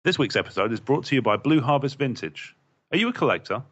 This week's episode is brought to you by Blue Harvest Vintage. Are you a collector?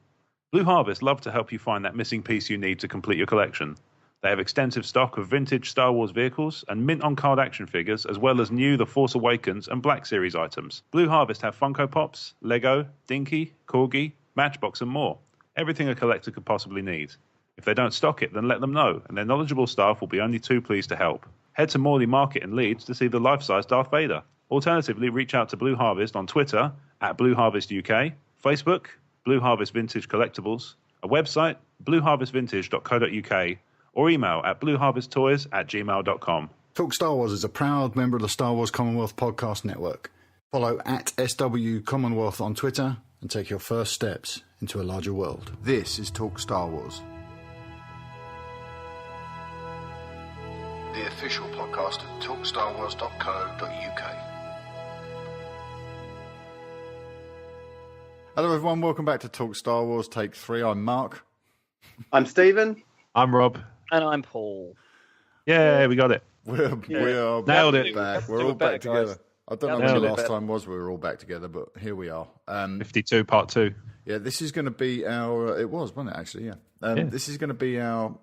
Blue Harvest love to help you find that missing piece you need to complete your collection. They have extensive stock of vintage Star Wars vehicles and mint-on-card action figures, as well as new The Force Awakens and Black Series items. Blue Harvest have Funko Pops, Lego, Dinky, Corgi, Matchbox and more. Everything a collector could possibly need. If they don't stock it, then let them know, and their knowledgeable staff will be only too pleased to help. Head to Morley Market in Leeds to see the life-size Darth Vader. Alternatively, reach out to Blue Harvest on Twitter at Blue Harvest UK, Facebook, Blue Harvest Vintage Collectibles, a website, blueharvestvintage.co.uk, or email at blueharvesttoys@gmail.com. Talk Star Wars is a proud member of the Star Wars Commonwealth Podcast Network. Follow at SW Commonwealth on Twitter and take your first steps into a larger world. This is Talk Star Wars, the official podcast of talkstarwars.co.uk. Hello everyone, welcome back to Talk Star Wars Take 3. I'm Marc. I'm Stephen. I'm Rob. And I'm Paul. Yeah, we got it. We are Nailed it. back. We're all back together. I don't know when the last time was we were all back together, but here we are. 52 part 2. Yeah, this is going to be our... It was, wasn't it, actually? Yeah. This is going to be our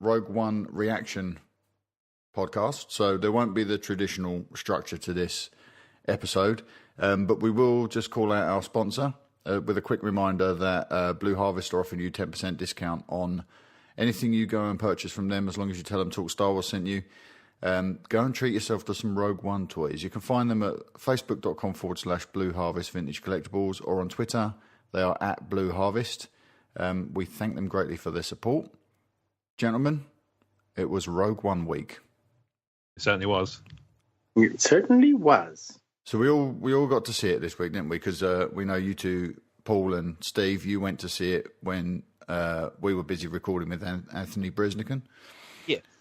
Rogue One reaction podcast, so there won't be the traditional structure to this episode, but we will just call out our sponsor with a quick reminder that Blue Harvest are offering you 10% discount on anything you go and purchase from them, as long as you tell them Talk Star Wars sent you. Go and treat yourself to some Rogue One toys. You can find them at facebook.com/Blue Harvest Vintage Collectibles, or on Twitter. They are at Blue Harvest. We thank them greatly for their support. Gentlemen, it was Rogue One week. It certainly was. It certainly was. So we all got to see it this week, didn't we? Because we know you two, Paul and Steve, you went to see it when we were busy recording with Anthony Bresnikan.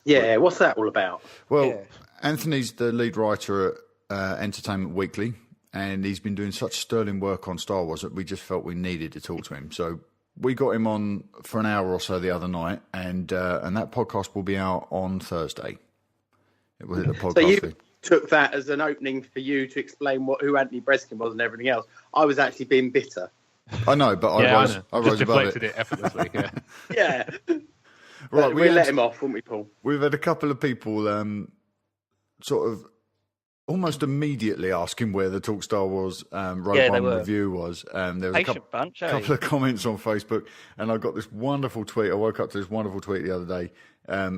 Yeah, what's that all about? Well, Anthony's the lead writer at Entertainment Weekly, and he's been doing such sterling work on Star Wars that we just felt we needed to talk to him. So we got him on for an hour or so the other night, and that podcast will be out on Thursday. It will hit the podcast. So you feed. took that as an opening for you to explain who Anthony Breskin was and everything else. I was actually being bitter. I know, but I rose above deflected it. effortlessly. Yeah. Yeah. Right, we let him off, wouldn't we, Paul? We've had a couple of people sort of almost immediately asking where the Talk Star Wars Rogue One review was. There was a couple of comments on Facebook, and I got this wonderful tweet. I woke up to this wonderful tweet the other day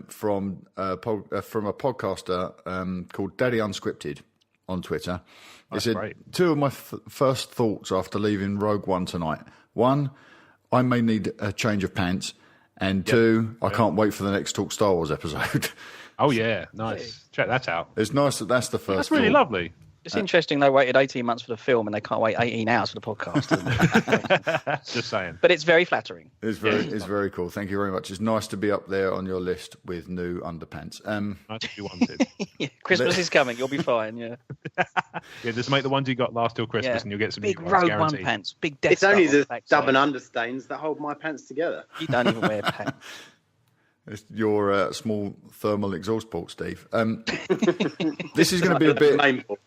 from a podcaster called Daddy Unscripted on Twitter. He said, great. Two of my first thoughts after leaving Rogue One tonight. One, I may need a change of pants. And two, I can't wait for the next Talk Star Wars episode. Oh, yeah. Nice. Check that out. It's nice that that's the first. That's really lovely. It's interesting they waited 18 months for the film and they can't wait 18 hours for the podcast. Isn't it? Just saying. But it's very flattering. It's very cool. Thank you very much. It's nice to be up there on your list with new underpants. Nice if you wanted. Christmas is coming. You'll be fine. Yeah. Yeah, just make the ones you got last till Christmas and you'll get some big new ones, Rogue guaranteed. One pants. Big Death It's only the backside. stub and understains that hold my pants together. You don't even wear pants. It's your small thermal exhaust port, Steve. This is going to be a bit.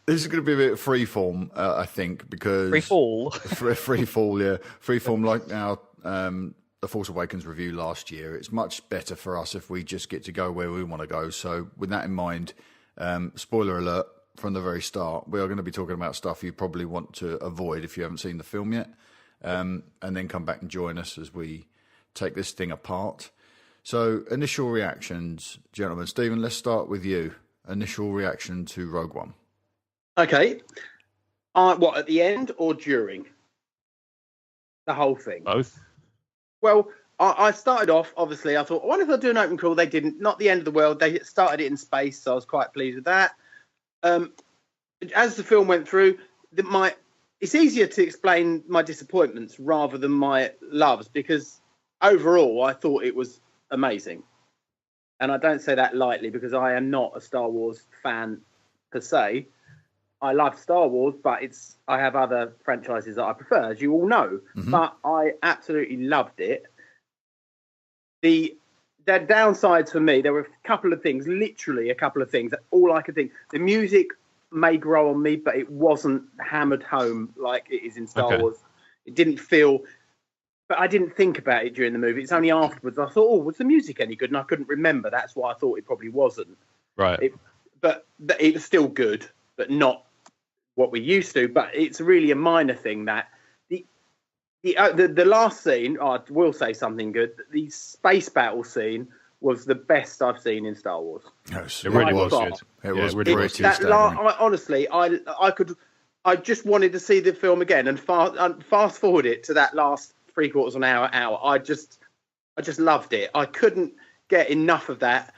This is going to be a bit freeform, I think, because free fall. Free fall, yeah, freeform like our The Force Awakens review last year. It's much better for us if we just get to go where we want to go. So, with that in mind, spoiler alert from the very start, we are going to be talking about stuff you probably want to avoid if you haven't seen the film yet, and then come back and join us as we take this thing apart. So, initial reactions, gentlemen. Stephen, let's start with you. Initial reaction to Rogue One. Okay. What, at the end or during? The whole thing? Both. Well, I started off, obviously, I thought, I wonder if they'll do an open crawl. They didn't. Not the end of the world. They started it in space, so I was quite pleased with that. As the film went through, it's easier to explain my disappointments rather than my loves, because overall, I thought it was amazing. And I don't say that lightly because I am not a Star Wars fan per se. I love Star Wars, but I have other franchises that I prefer, as you all know. Mm-hmm. But I absolutely loved it. The downsides for me, there were a couple of things, literally a couple of things. All I could think. The music may grow on me, but it wasn't hammered home like it is in Star Wars. It didn't feel, but I didn't think about it during the movie. It's only afterwards I thought, was the music any good? And I couldn't remember. That's why I thought it probably wasn't. Right. But it was still good, but not what we used to. But it's really a minor thing that the last scene, I will say something good. The space battle scene was the best I've seen in Star Wars. Yes, it really was good. It was really pretty honestly, I just wanted to see the film again and fast forward it to that last 3/4 of an hour. I just loved it. I couldn't get enough of that.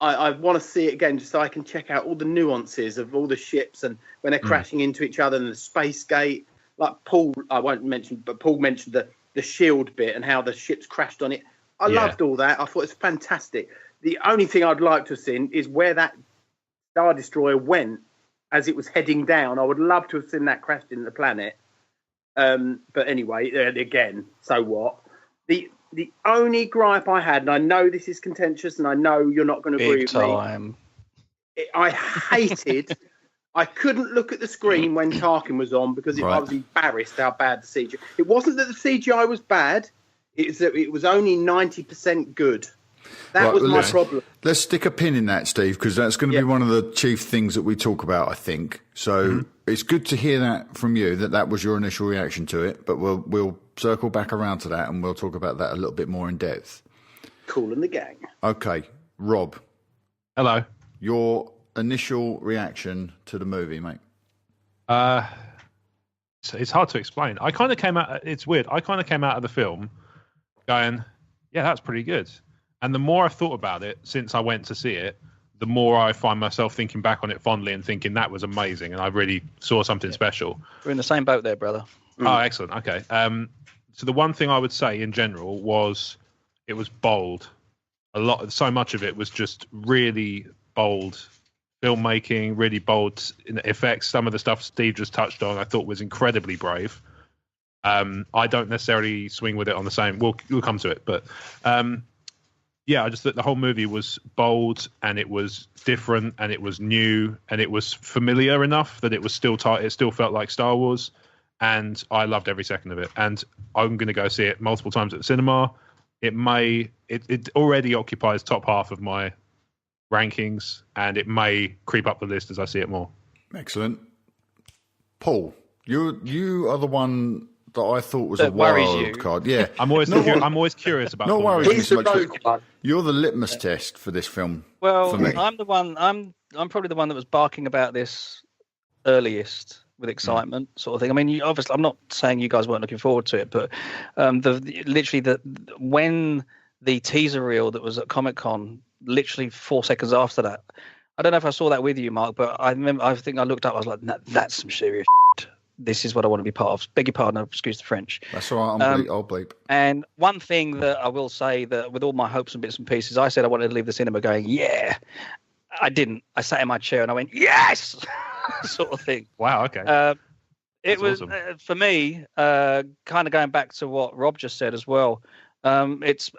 I want to see it again just so I can check out all the nuances of all the ships and when they're crashing into each other and the space gate. Like Paul, I won't mention, but Paul mentioned the shield bit and how the ships crashed on it. I loved all that. I thought it was fantastic. The only thing I'd like to have seen is where that Star Destroyer went as it was heading down. I would love to have seen that crash into the planet. But anyway, again, so what? The only gripe I had, and I know this is contentious, and I know you're not going to agree with me. I hated. I couldn't look at the screen when Tarkin was on because I was embarrassed how bad the CGI. It wasn't that the CGI was bad; it was only 90% good. That was my problem. Let's stick a pin in that, Steve, because that's going to be one of the chief things that we talk about, I think. So it's good to hear that from you, that was your initial reaction to it. But we'll circle back around to that and we'll talk about that a little bit more in depth. Cool and the gang. Okay, Rob. Hello. Your initial reaction to the movie, mate? It's hard to explain. I kind of came out. It's weird. I kind of came out of the film going, "Yeah, that's pretty good." And the more I've thought about it since I went to see it, the more I find myself thinking back on it fondly and thinking that was amazing, and I really saw something special. We're in the same boat there, brother. Oh, excellent. Okay. So the one thing I would say in general was it was bold. So much of it was just really bold filmmaking, really bold effects. Some of the stuff Steve just touched on, I thought was incredibly brave. I don't necessarily swing with it on the same. We'll come to it, but yeah, I just thought the whole movie was bold and it was different and it was new and it was familiar enough that it was still tight. It still felt like Star Wars, and I loved every second of it. And I'm going to go see it multiple times at the cinema. It already occupies top half of my rankings, and it may creep up the list as I see it more. Excellent. Paul, you are the one that I thought was a wild card. Yeah, I'm always curious about. Not worries. You're the litmus test for this film. Well, for me. I'm the one. I'm probably the one that was barking about this earliest with excitement, sort of thing. I mean, obviously, I'm not saying you guys weren't looking forward to it, but when the teaser reel that was at Comic-Con, literally 4 seconds after that, I don't know if I saw that with you, Mark, but I think I looked up. I was like, that's some serious shit. This is what I want to be part of. Beg your pardon, excuse the French. That's all right, I'll bleep. And one thing that I will say, that with all my hopes and bits and pieces, I said I wanted to leave the cinema going, yeah. I didn't. I sat in my chair and I went, yes, sort of thing. Wow, okay. It was, awesome. For me, kind of going back to what Rob just said as well, it's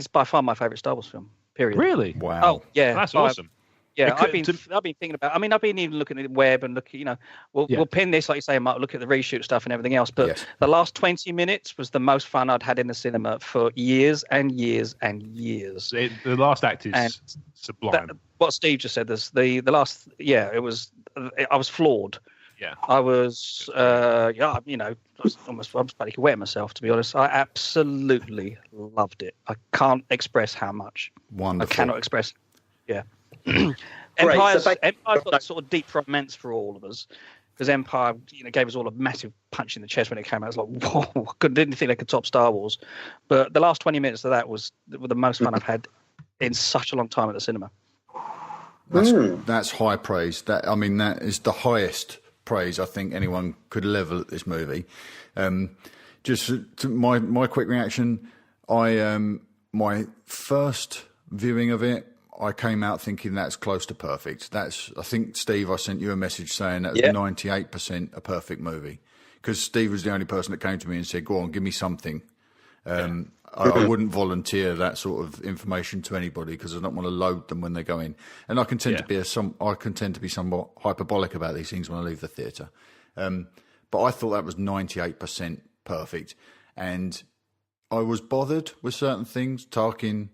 by far my favourite Star Wars film, period. Really? Wow. Oh, yeah. That's awesome. Yeah, I've been thinking about. I mean, I've been even looking at the web and looking. We'll pin this, like you say, Mark. Look at the reshoot stuff and everything else. But the last 20 minutes was the most fun I'd had in the cinema for years and years and years. The last act is sublime. What Steve just said. The last. Yeah, it was. I was floored. Yeah, I was. I was about to wet myself, to be honest. I absolutely loved it. I can't express how much. Wonderful. I cannot express. Yeah. Empire's got sort of deep romance for all of us, because Empire, gave us all a massive punch in the chest when it came out. It's like, whoa, didn't think they could top Star Wars. But the last 20 minutes of that were the most fun I've had in such a long time at the cinema. That's high praise. That is the highest praise I think anyone could level at this movie. Just to my quick reaction, my first viewing of it, I came out thinking that's close to perfect. I think, Steve, I sent you a message saying that was 98% a perfect movie, because Steve was the only person that came to me and said, go on, give me something. I wouldn't volunteer that sort of information to anybody because I don't want to load them when they go in. And I can tend to be somewhat hyperbolic about these things when I leave the theatre. But I thought that was 98% perfect, and I was bothered with certain things. Tarkin,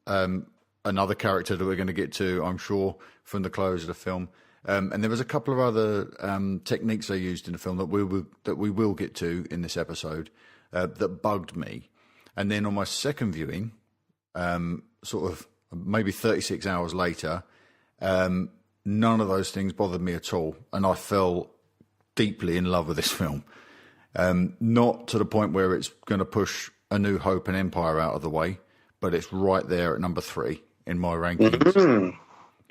another character that we're going to get to, I'm sure, from the close of the film. And there was a couple of other techniques they used in the film that we will get to in this episode that bugged me. And then on my second viewing, sort of maybe 36 hours later, none of those things bothered me at all, and I fell deeply in love with this film. Not to the point where it's going to push A New Hope and Empire out of the way, but it's right there at number 3 in my rankings. Mm-hmm.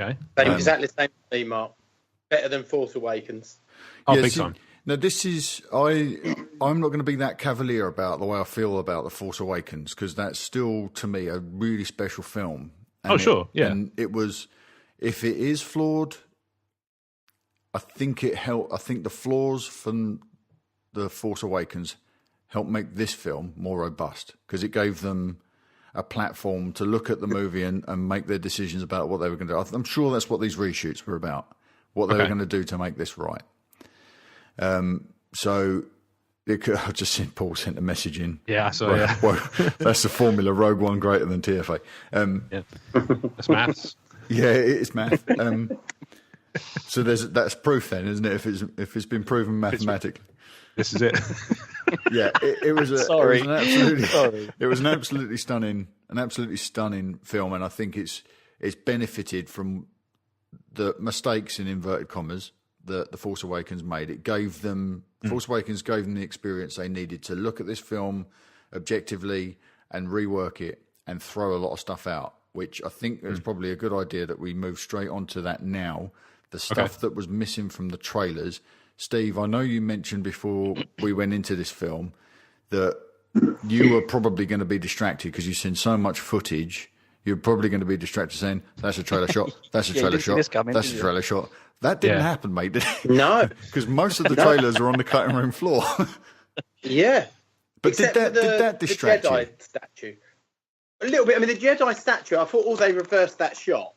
Okay, exactly the same for me, Mark. Better than Force Awakens. Oh, big time. Now, this is I'm not going to be that cavalier about the way I feel about The Force Awakens, because that's still, to me, a really special film. And And it was, if it is flawed, I think it helped. I think the flaws from The Force Awakens helped make this film more robust, because it gave them a platform to look at the movie and make their decisions about what they were going to do. I'm sure that's what these reshoots were about, what they were going to do to make this right. So I just seen Paul sent a message in. Yeah, I saw. Yeah, well, that's the formula. Rogue One greater than TFA. Yeah, that's maths. Yeah, it is math. So that's proof then, isn't it? If it's been proven mathematically, this is it. Yeah, it was an absolutely stunning film, and I think it's benefited from the mistakes in inverted commas that The Force Awakens made. Force Awakens gave them the experience they needed to look at this film objectively and rework it and throw a lot of stuff out, which I think is probably a good idea that we move straight onto that now. The stuff that was missing from the trailers. Steve, I know you mentioned before we went into this film that you were probably going to be distracted because you've seen so much footage. You're probably going to be distracted saying, that's a trailer shot, that's a trailer shot, that's a trailer shot. That didn't happen, mate, did it? No. Because most of the trailers are on the cutting room floor. Yeah. But did that distract the Jedi you? Statue. A little bit. I mean, the Jedi statue, I thought they reversed that shot.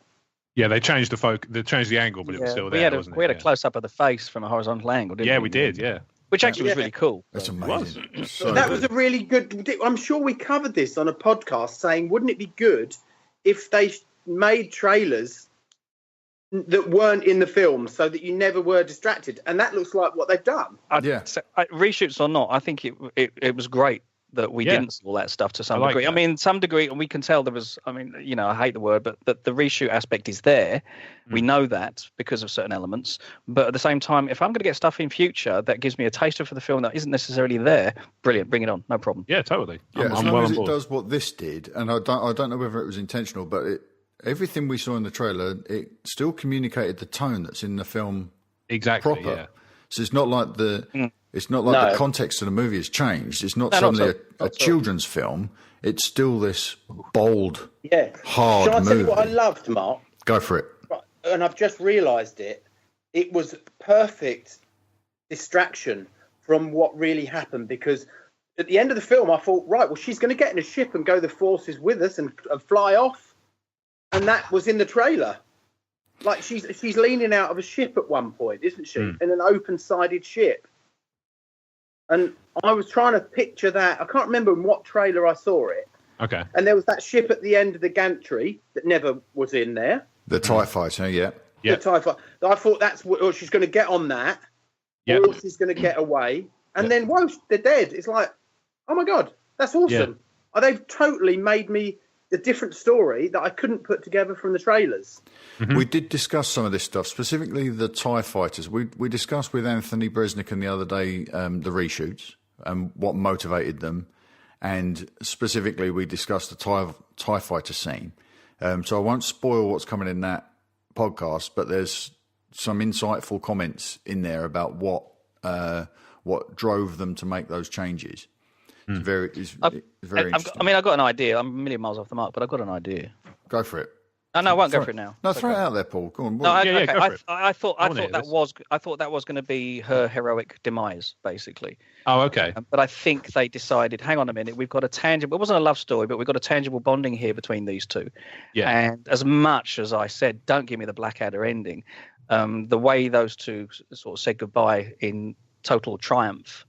Yeah, they changed the angle, but it was still there. We had a close-up of the face from a horizontal angle, didn't we? Yeah, we did, yeah. Which actually was really cool. That's amazing. That was a really good... I'm sure we covered this on a podcast saying, wouldn't it be good if they made trailers that weren't in the film so that you never were distracted? And that looks like what they've done. Reshoots or not, I think it was great that we didn't see all that stuff to some degree. That. I mean, some degree, and we can tell there was, I hate the word, but the reshoot aspect is there. We know that because of certain elements. But at the same time, if I'm going to get stuff in future that gives me a taster for the film that isn't necessarily there, brilliant, bring it on, no problem. Yeah, totally. Yeah, as long as it does what this did, and I don't know whether it was intentional, but everything we saw in the trailer, it still communicated the tone that's in the film exactly, proper. Yeah. So it's not like the context of the movie has changed. It's not suddenly a children's film. It's still this bold, hard movie. Shall I tell you what I loved, Mark? Go for it. And I've just realised it. It was perfect distraction from what really happened, because at the end of the film, I thought, right, well, she's going to get in a ship and go the Force is with us and fly off. And that was in the trailer. Like, she's leaning out of a ship at one point, isn't she? In an open-sided ship. And I was trying to picture that. I can't remember in what trailer I saw it. Okay. And there was that ship at the end of the gantry that never was in there. The TIE fighter, yeah. The TIE fighter. I thought that's what she's going to get on that. Yeah. Or she's going to get away. And then, whoa, they're dead. It's like, oh, my God, that's awesome. Yeah. They've totally made me a different story that I couldn't put together from the trailers. Mm-hmm. We did discuss some of this stuff, specifically the TIE fighters. We discussed with Anthony Bresnikan the other day the reshoots and what motivated them, and specifically we discussed the TIE fighter scene. So I won't spoil what's coming in that podcast, but there's some insightful comments in there about what drove them to make those changes. It's very interesting. I've got an idea. I'm a million miles off the mark, but I've got an idea. Go for it. No, I won't go for it now. No, throw it out there, Paul. Go on. No, okay. Go for it. I thought that was going to be her heroic demise, basically. Oh, okay. But I think they decided, hang on a minute, we've got a tangible. It wasn't a love story, but we've got a tangible bonding here between these two. Yeah. And as much as I said, don't give me the Blackadder ending, the way those two sort of said goodbye in total triumph,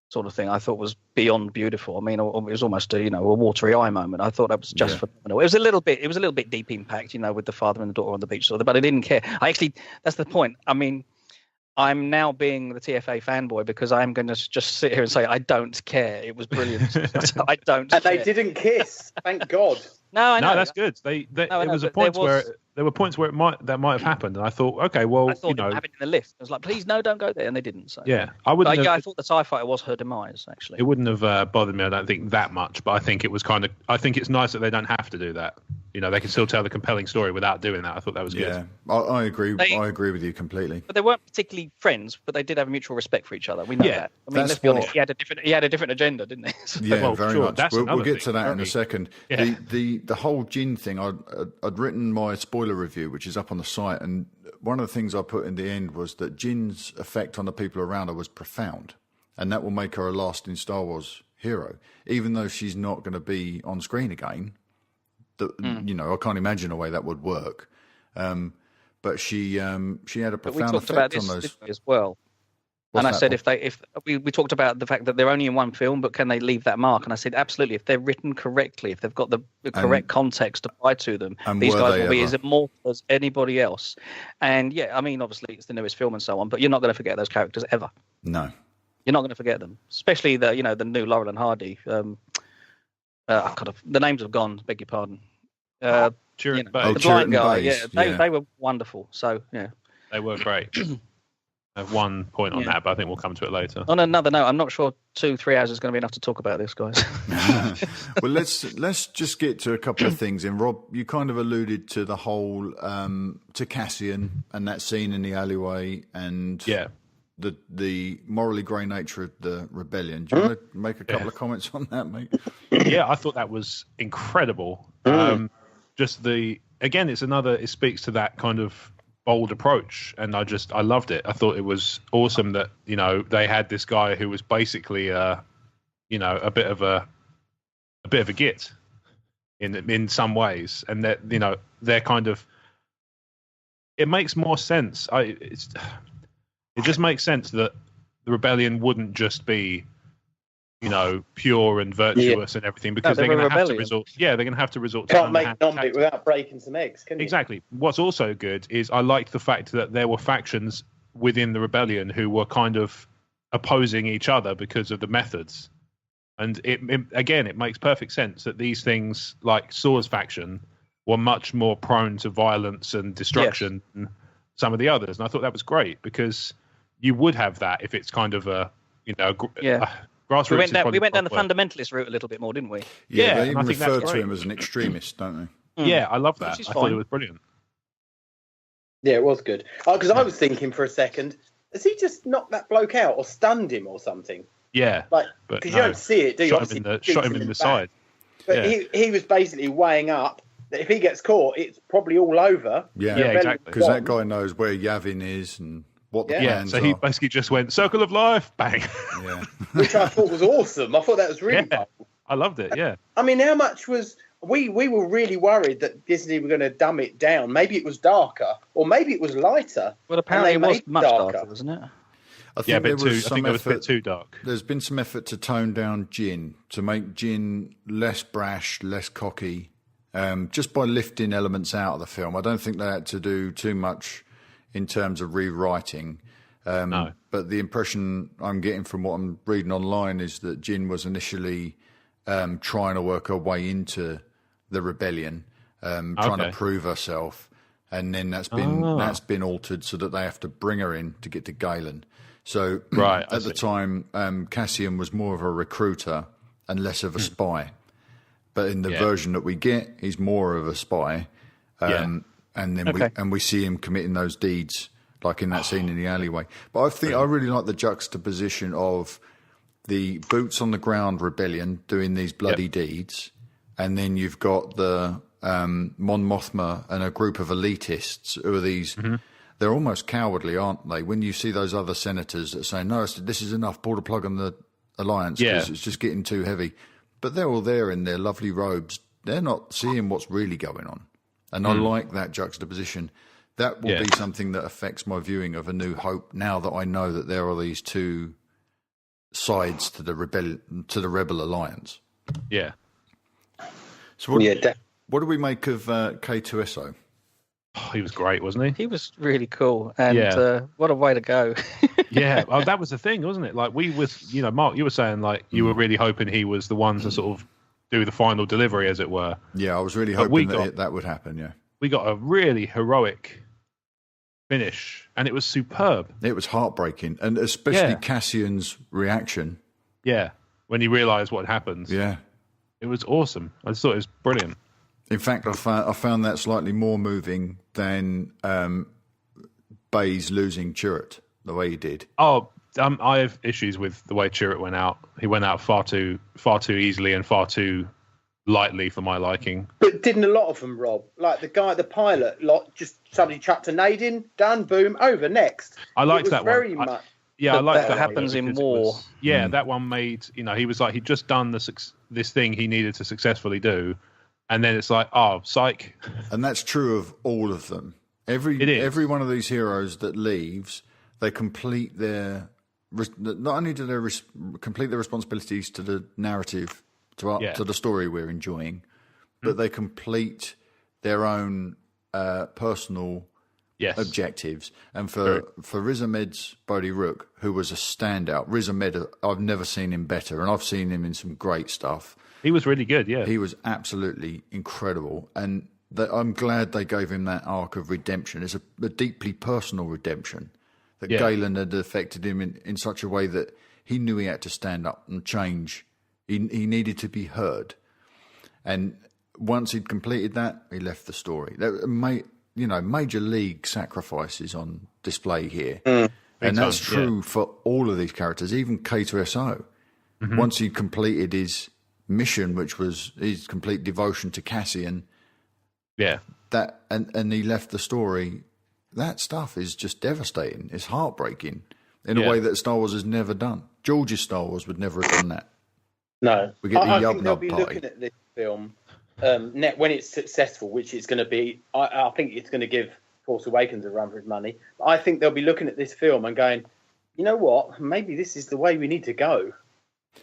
sort of thing, I thought was beyond beautiful. I mean, it was almost a watery eye moment. I thought that was just phenomenal. It was a little bit deep impact, with the father and the daughter on the beach, sort of, but I didn't care. That's the point. I mean, I'm now being the TFA fanboy because I'm going to just sit here and say I don't care. It was brilliant. I don't. And care. they didn't kiss. Thank God. No, I know. No, that's good. It was a point where there were points where that might have happened, and I thought, okay, well, I thought it would happen in the lift. I was like, please, no, don't go there, and they didn't. So yeah, I wouldn't. I thought the Sci-Fi was her demise. Actually, it wouldn't have bothered me. I don't think that much, but I think it was I think it's nice that they don't have to do that. They can still tell the compelling story without doing that. I thought that was good. Yeah, I agree. I agree with you completely. But they weren't particularly friends, but they did have a mutual respect for each other. We know that. I mean, let's be honest. He had a different agenda, didn't he? Yeah, very much. We'll get to that thing. in a second. Yeah. The whole Jin thing. I'd written my spoiler review, which is up on the site, and one of the things I put in the end was that Jin's effect on the people around her was profound, and that will make her a lasting Star Wars hero, even though she's not going to be on screen again. I can't imagine a way that would work. But she had a profound effect on those as well. And I said, if we talked about the fact that they're only in one film, but can they leave that mark? And I said, absolutely. If they're written correctly, if they've got the correct context applied to them, these guys will be as immortal as anybody else. And yeah, I mean, obviously it's the newest film and so on, but you're not going to forget those characters ever. No, you're not going to forget them, especially the new Laurel and Hardy. The names have gone. Beg your pardon. The blind guy. They were wonderful. So yeah, they were great. I have one point on that, but I think we'll come to it later. On another note, I'm not sure 2-3 hours is going to be enough to talk about this, guys. Well, let's just get to a couple of things. And Rob, you kind of alluded to the whole to Cassian and that scene in the alleyway, and the morally grey nature of the rebellion. Do you want to make a couple of comments on that, mate? Yeah, I thought that was incredible. It speaks to that kind of bold approach, and I loved it. I thought it was awesome that they had this guy who was basically a bit of a git in some ways, and that they're kind of, it makes more sense. It just makes sense that the rebellion wouldn't just be pure and virtuous and everything, because they're going to have to resort. Yeah, they're going to have to resort. Can't make non-bit without breaking some eggs, can you? Exactly. What's also good is I liked the fact that there were factions within the rebellion who were kind of opposing each other because of the methods, and it makes perfect sense that these things, like Saw's faction, were much more prone to violence and destruction than some of the others, and I thought that was great, because you would have that if it's kind of a We went down the fundamentalist route a little bit more, didn't we? Yeah, they even refer to him as an extremist, don't they? Yeah, I love that. I thought it was brilliant. Yeah, it was good. Because I was thinking for a second, has he just knocked that bloke out or stunned him or something? Yeah. Because you don't see it, do you? Shot him in the side. But he was basically weighing up that if he gets caught, it's probably all over. Yeah, exactly. Because that guy knows where Yavin is and what the plans are. He basically just went, circle of life, bang. Yeah. Which I thought was awesome. I thought that was really cool. I loved it, yeah. I mean, how much was... We were really worried that Disney were going to dumb it down. Maybe it was darker, or maybe it was lighter. Well, apparently it was much darker, wasn't it? I think it was a bit too dark. There's been some effort to tone down Jin, to make Jin less brash, less cocky, just by lifting elements out of the film. I don't think they had to do too much in terms of rewriting. No. But the impression I'm getting from what I'm reading online is that Jin was initially trying to work her way into the rebellion, trying to prove herself, and then that's been altered so that they have to bring her in to get to Galen. So at the time, Cassian was more of a recruiter and less of a spy. But in the version that we get, he's more of a spy. And then we see him committing those deeds, like in that scene in the alleyway. But I really like the juxtaposition of the boots on the ground rebellion doing these bloody deeds, and then you've got the Mon Mothma and a group of elitists who are these. They're almost cowardly, aren't they? When you see those other senators that say, "No, this is enough. Pull the plug on the alliance because it's just getting too heavy." But they're all there in their lovely robes. They're not seeing what's really going on, and I like that juxtaposition. That will be something that affects my viewing of A New Hope. Now that I know that there are these two sides to the Rebel Alliance. Yeah. So what do we make of K2SO? Oh, he was great, wasn't he? He was really cool, and what a way to go! Well, that was the thing, wasn't it? Like Mark, you were saying like you were really hoping he was the one to sort of do the final delivery, as it were. Yeah, I was really hoping that would happen. Yeah, we got a really heroic finish, and it was superb. It was heartbreaking, and especially Cassian's reaction. Yeah, when he realised what happened. Yeah, it was awesome. I just thought it was brilliant. In fact, I found that slightly more moving than Baze losing Chirrut the way he did. Oh, I have issues with the way Chirrut went out. He went out far too easily and far too lightly for my liking. But didn't a lot of them, Rob? Like the pilot, just somebody chucked a nade in, done, boom, over, next. I liked that very one. Much. I liked that happens in war. That one made, he was like, he'd just done this thing he needed to successfully do. And then it's like, oh, psych. And that's true of all of them. Every one of these heroes that leaves, they complete their... Not only do they complete their responsibilities to the narrative, to the story we're enjoying, but they complete their own personal objectives. And for Riz Ahmed's Bodi Rook, who was a standout, Riz Ahmed, I've never seen him better, and I've seen him in some great stuff. He was really good, yeah. He was absolutely incredible. And I'm glad they gave him that arc of redemption. It's a deeply personal redemption that Galen had affected him in such a way that he knew he had to stand up and change. He needed to be heard. And once he'd completed that, he left the story. Major league sacrifices on display here. And that's true for all of these characters, even K2SO. Once he'd completed his mission, which was his complete devotion to Cassian, and he left the story. That stuff is just devastating. It's heartbreaking in a way that Star Wars has never done. George's Star Wars would never have done that. No, we get the I think they'll be looking at this film when it's successful, which it's going to be. I think it's going to give Force Awakens a run for its money. But I think they'll be looking at this film and going, you know what? Maybe this is the way we need to go.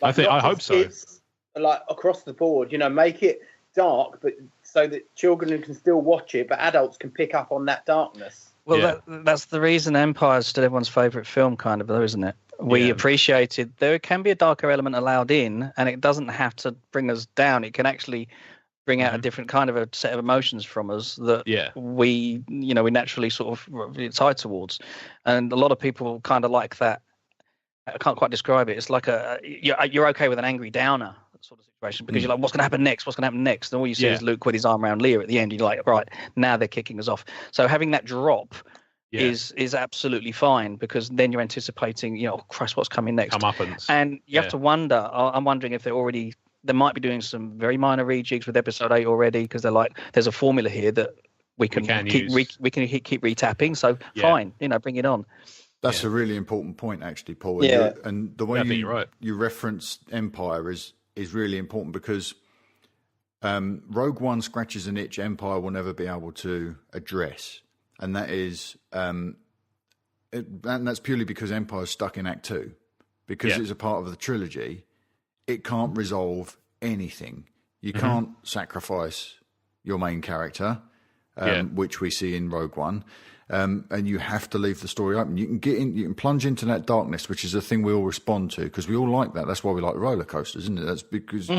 I hope so. It's like across the board, make it dark, but so that children can still watch it, but adults can pick up on that darkness. Well, that's the reason Empire is still everyone's favourite film, kind of, though, isn't it? We appreciated there can be a darker element allowed in, and it doesn't have to bring us down. It can actually bring out a different kind of a set of emotions from us that we naturally sort of side towards. And a lot of people kind of like that. I can't quite describe it. It's like you're okay with an angry downer sort of situation because you're like, what's going to happen next? What's going to happen next? And all you see is Luke with his arm around Leia at the end. You're like, right, now they're kicking us off. So having that drop is absolutely fine because then you're anticipating, oh Christ, what's coming next? Comeuppance. And you have to wonder. I'm wondering if they might be doing some very minor rejigs with Episode 8 already because they're like, there's a formula here that we can keep retapping. So fine, bring it on. That's a really important point, actually, Paul. And the way you reference Empire is really important because Rogue One scratches an itch Empire will never be able to address, and that is, and that's purely because Empire's stuck in Act 2, because it's a part of the trilogy. It can't resolve anything. You can't sacrifice your main character, which we see in Rogue One. And you have to leave the story open. You can plunge into that darkness, which is a thing we all respond to because we all like that. That's why we like roller coasters, isn't it? That's because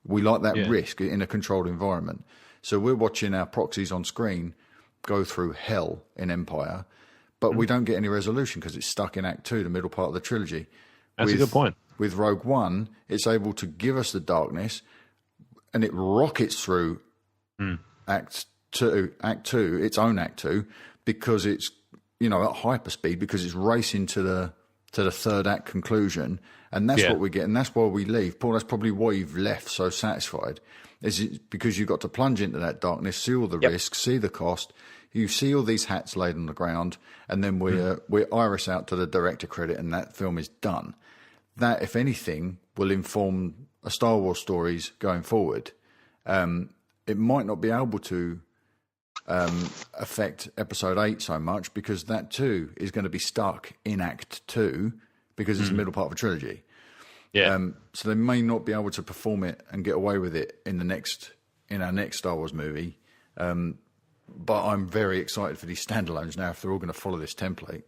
we like that risk in a controlled environment. So we're watching our proxies on screen go through hell in Empire, but we don't get any resolution because it's stuck in Act 2, the middle part of the trilogy. That's a good point. With Rogue One, it's able to give us the darkness, and it rockets through Act 2, its own Act 2. Because it's, at hyperspeed, because it's racing to the to the third act conclusion, and that's what we get, and that's why we leave. Paul, that's probably why you've left so satisfied, is it because you got to plunge into that darkness, see all the risks, see the cost. You see all these hats laid on the ground, and then we iris out to the director credit, and that film is done. That, if anything, will inform a Star Wars stories going forward. It might not be able to affect Episode 8 so much, because that too is going to be stuck in Act 2 because it's the middle part of a trilogy. Yeah. So they may not be able to perform it and get away with it in our next Star Wars movie. But I'm very excited for these standalones now if they're all going to follow this template.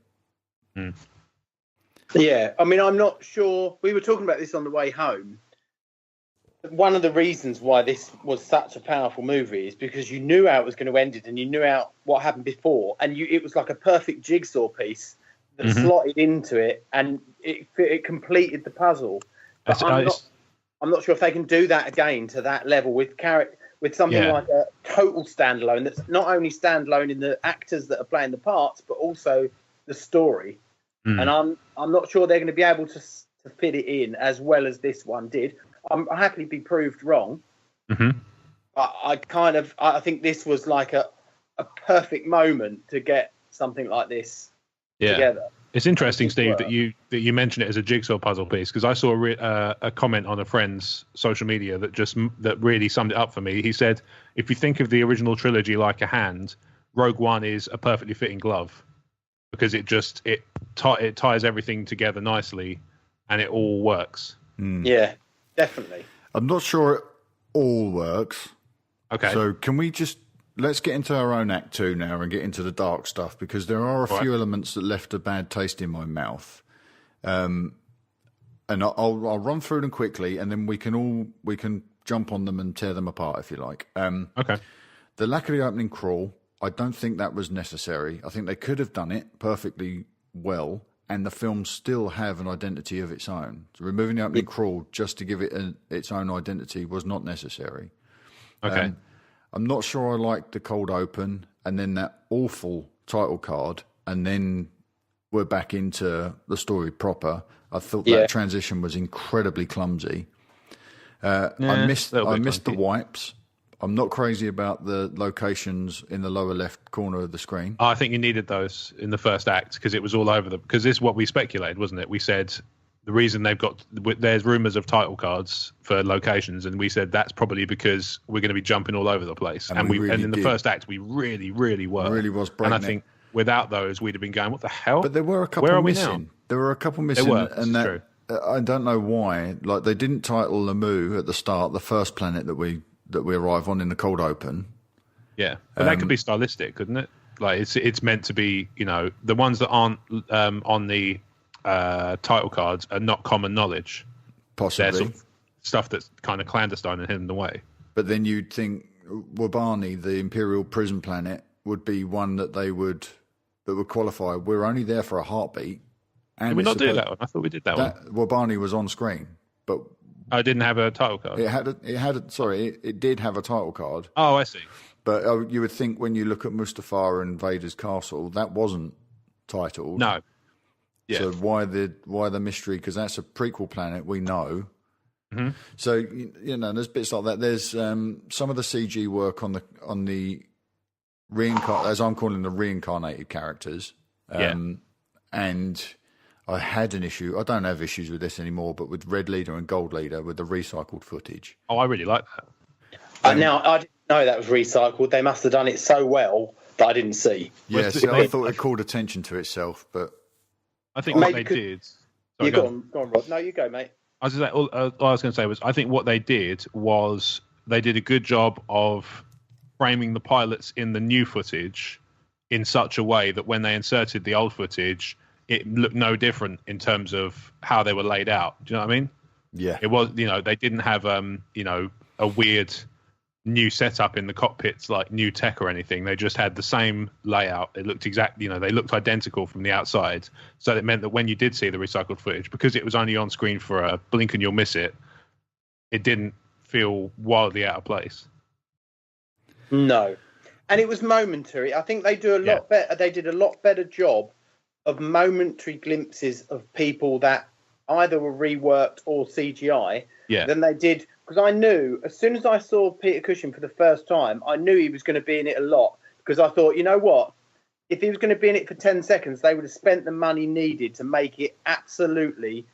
Yeah, I mean, I'm not sure. We were talking about this on the way home. One of the reasons why this was such a powerful movie is because you knew how it was going to end it, and you knew what happened before, and it was like a perfect jigsaw piece that slotted into it, and it completed the puzzle. But I'm not sure if they can do that again to that level with something like a total standalone that's not only standalone in the actors that are playing the parts, but also the story. And I'm not sure they're going to be able to fit it in as well as this one did. I'm happily be proved wrong. I think this was like a perfect moment to get something like this together. It's interesting, Steve, that you mention it as a jigsaw puzzle piece, because I saw a comment on a friend's social media that really summed it up for me. He said, if you think of the original trilogy like a hand, Rogue One is a perfectly fitting glove, because it ties everything together nicely and it all works. Yeah, definitely. I'm not sure it all works. Okay. So can we let's get into our own Act 2 now and get into the dark stuff, because there are a few elements that left a bad taste in my mouth. And I'll run through them quickly, and then we can jump on them and tear them apart if you like. Okay. The lack of the opening crawl, I don't think that was necessary. I think they could have done it perfectly well, and the film still have an identity of its own. So removing the opening crawl just to give it its own identity was not necessary. Okay. I'm not sure I liked the cold open and then that awful title card, and then we're back into the story proper. I thought that transition was incredibly clumsy. I missed the wipes. I'm not crazy about the locations in the lower left corner of the screen. I think you needed those in the first act because it was all over because this is what we speculated, wasn't it? We said the reason there's rumours of title cards for locations, and we said that's probably because we're going to be jumping all over the place. And in the first act, we really, really were. Really was breaking. And I think without those, we'd have been going, what the hell? But there were a couple missing. There were a couple missing. There were, and that, true. I don't know why. Like, they didn't title Lamu at the start, the first planet that we arrive on in the cold open. Yeah, but that could be stylistic, couldn't it? Like it's meant to be, the ones that aren't on the title cards are not common knowledge. Possibly. They're sort of stuff that's kind of clandestine and hidden away. But then you'd think Wabani, the Imperial prison planet, would be one that would qualify. We're only there for a heartbeat. And did we not do that one? I thought we did that one. Wabani was on screen, but I didn't have a title card. It did have a title card. Oh, I see. But you would think when you look at Mustafar and Vader's castle, that wasn't titled. No. Yeah. So why the mystery? Because that's a prequel planet, we know. Mm-hmm. So there's bits like that. There's some of the CG work on the as I'm calling the reincarnated characters. And I had an issue. I don't have issues with this anymore, but with Red Leader and Gold Leader with the recycled footage. Oh, I really like that. Now, I didn't know that was recycled. They must have done it so well that I didn't see. Yes, I thought it called attention to itself, but I think what they did. Sorry, go on, Rod. No, you go, mate. I was all I was going to say was I think what they did was they did a good job of framing the pilots in the new footage in such a way that when they inserted the old footage, it looked no different in terms of how they were laid out. Do you know what I mean? Yeah. It was, they didn't have, a weird new setup in the cockpits like new tech or anything. They just had the same layout. It looked exactly, they looked identical from the outside. So it meant that when you did see the recycled footage, because it was only on screen for a blink and you'll miss it, it didn't feel wildly out of place. No. And it was momentary. I think they do a lot better. They did a lot better job of momentary glimpses of people that either were reworked or CGI than they did. Because I knew, as soon as I saw Peter Cushing for the first time, I knew he was going to be in it a lot. Because I thought, you know what? If he was going to be in it for 10 seconds, they would have spent the money needed to make it absolutely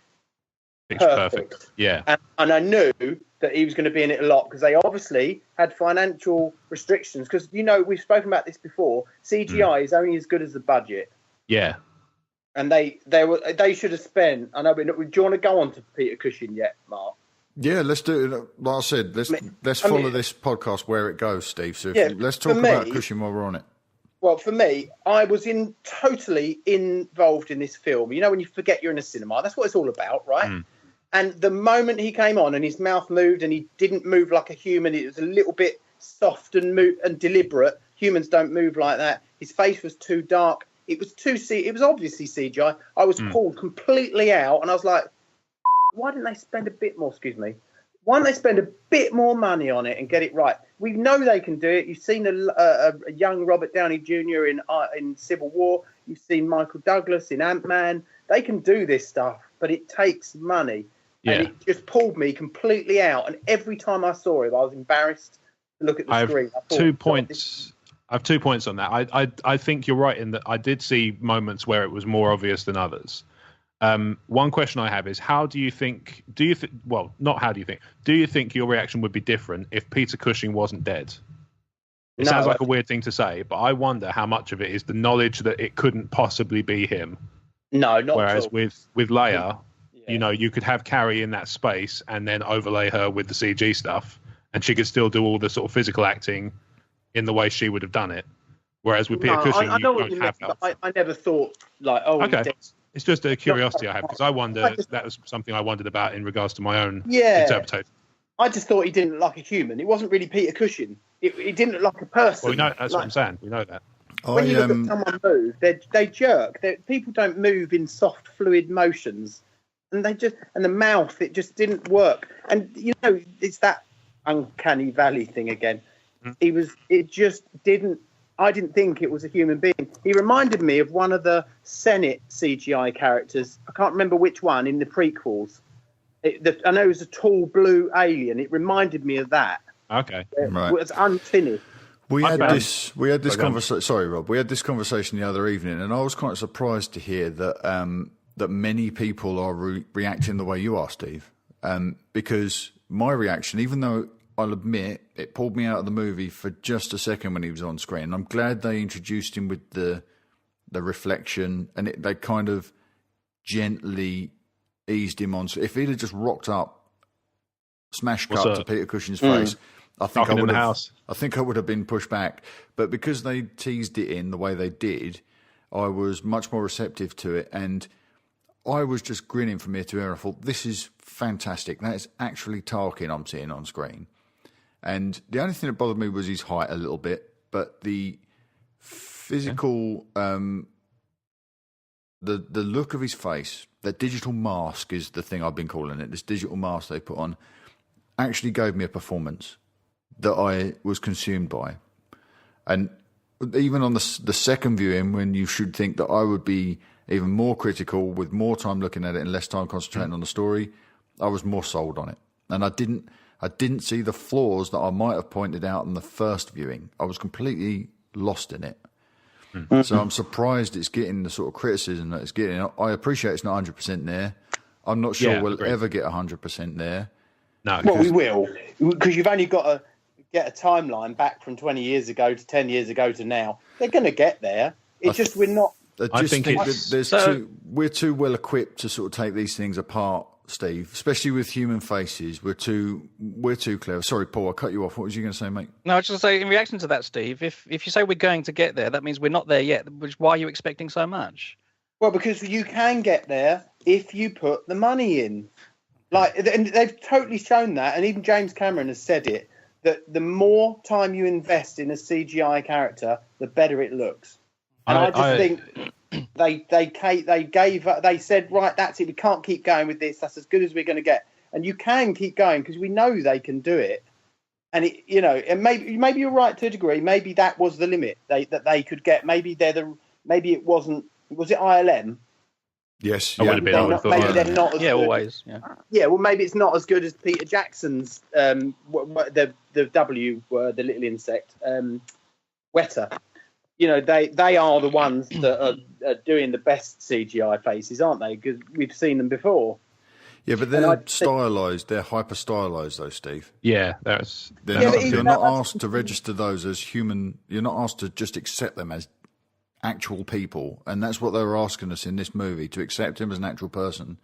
perfect. Yeah. And I knew that he was going to be in it a lot because they obviously had financial restrictions. Because, you know, we've spoken about this before. CGI is only as good as the budget. Yeah. And they should have spent. I know. Do you want to go on to Peter Cushing yet, Mark? Yeah, let's do it. Like I said, let's follow this podcast where it goes, Steve. So let's talk about Cushing while we're on it. Well, for me, I was totally involved in this film. You know, when you forget you're in a cinema, that's what it's all about, right? And the moment he came on and his mouth moved and he didn't move like a human, it was a little bit soft and deliberate. Humans don't move like that. His face was too dark. It was it was obviously CGI. I was pulled completely out, and I was like, why didn't they spend a bit more? Why don't they spend a bit more money on it and get it right? We know they can do it. You've seen a young Robert Downey Jr. in Civil War. You've seen Michael Douglas in Ant-Man. They can do this stuff, but it takes money. Yeah. And it just pulled me completely out. And every time I saw it, I was embarrassed to look at the screen. I thought, 2 points. I have 2 points on that. I think you're right in that I did see moments where it was more obvious than others. One question I have is, do you think your reaction would be different if Peter Cushing wasn't dead? It sounds like a weird thing to say, but I wonder how much of it is the knowledge that it couldn't possibly be him. No, not Whereas at all. with Leia, you know, you could have Carrie in that space and then overlay her with the CG stuff, and she could still do all the sort of physical acting in the way she would have done it. Whereas with Peter Cushing, you don't have that. I never thought okay. It's just a curiosity I have, because that was something I wondered about in regards to my own interpretation. I just thought he didn't look like a human. It wasn't really Peter Cushing. He didn't look like a person. Well, we know, that's what I'm saying. We know that. When you look at someone move, they jerk. People don't move in soft, fluid motions, and the mouth, it just didn't work. And you know, it's that uncanny valley thing again. It just didn't. I didn't think it was a human being. He reminded me of one of the Senate CGI characters. I can't remember which one in the prequels. I know it was a tall blue alien. It reminded me of that. Okay, right. It was unfinished. We had this conversation. Sorry, Rob. We had this conversation the other evening, and I was quite surprised to hear that that many people are reacting the way you are, Steve. Because my reaction, even though I'll admit it pulled me out of the movie for just a second when he was on screen. I'm glad they introduced him with the reflection, and they kind of gently eased him on. So if he'd have just rocked up, smash cut to Peter Cushing's face, I think I would have been pushed back. But because they teased it in the way they did, I was much more receptive to it, and I was just grinning from ear to ear. I thought, this is fantastic. That is actually Tarkin I'm seeing on screen. And the only thing that bothered me was his height a little bit, but the physical, the look of his face, that digital mask is the thing I've been calling it. This digital mask they put on actually gave me a performance that I was consumed by. And even on the second viewing, when you should think that I would be even more critical with more time looking at it and less time concentrating on the story, I was more sold on it. And I didn't see the flaws that I might have pointed out in the first viewing. I was completely lost in it. Mm-hmm. So I'm surprised it's getting the sort of criticism that it's getting. I appreciate it's not 100% there. I'm not sure we'll ever get 100% there. No, well, we will, because you've only got to get a timeline back from 20 years ago to 10 years ago to now. They're going to get there. It's just we're not. I think we're too well equipped to sort of take these things apart, Steve, especially with human faces. We're too clever. Sorry, Paul, I cut you off. What was you going to say, mate? No, I was just going to say, in reaction to that, Steve, if you say we're going to get there, that means we're not there yet. Why are you expecting so much? Well, because you can get there if you put the money in. And they've totally shown that, and even James Cameron has said it, that the more time you invest in a CGI character, the better it looks. And I think they said, right, that's it. We can't keep going with this. That's as good as we're going to get. And you can keep going because we know they can do it. And and maybe you're right to a degree. Maybe that was the limit that they could get. Maybe it wasn't Was it ILM? Yes, I would have been. I would have thought. Maybe they're not. Always. Yeah. Yeah. Well, maybe it's not as good as Peter Jackson's. The W word, the little insect, Weta. You know, they are the ones that are doing the best CGI faces, aren't they? Because we've seen them before. Yeah, but they're stylised. They're hyper stylised, though, Steve. Yeah, you're not asked to register those as human. You're not asked to just accept them as actual people, and that's what they were asking us in this movie, to accept him as an actual person.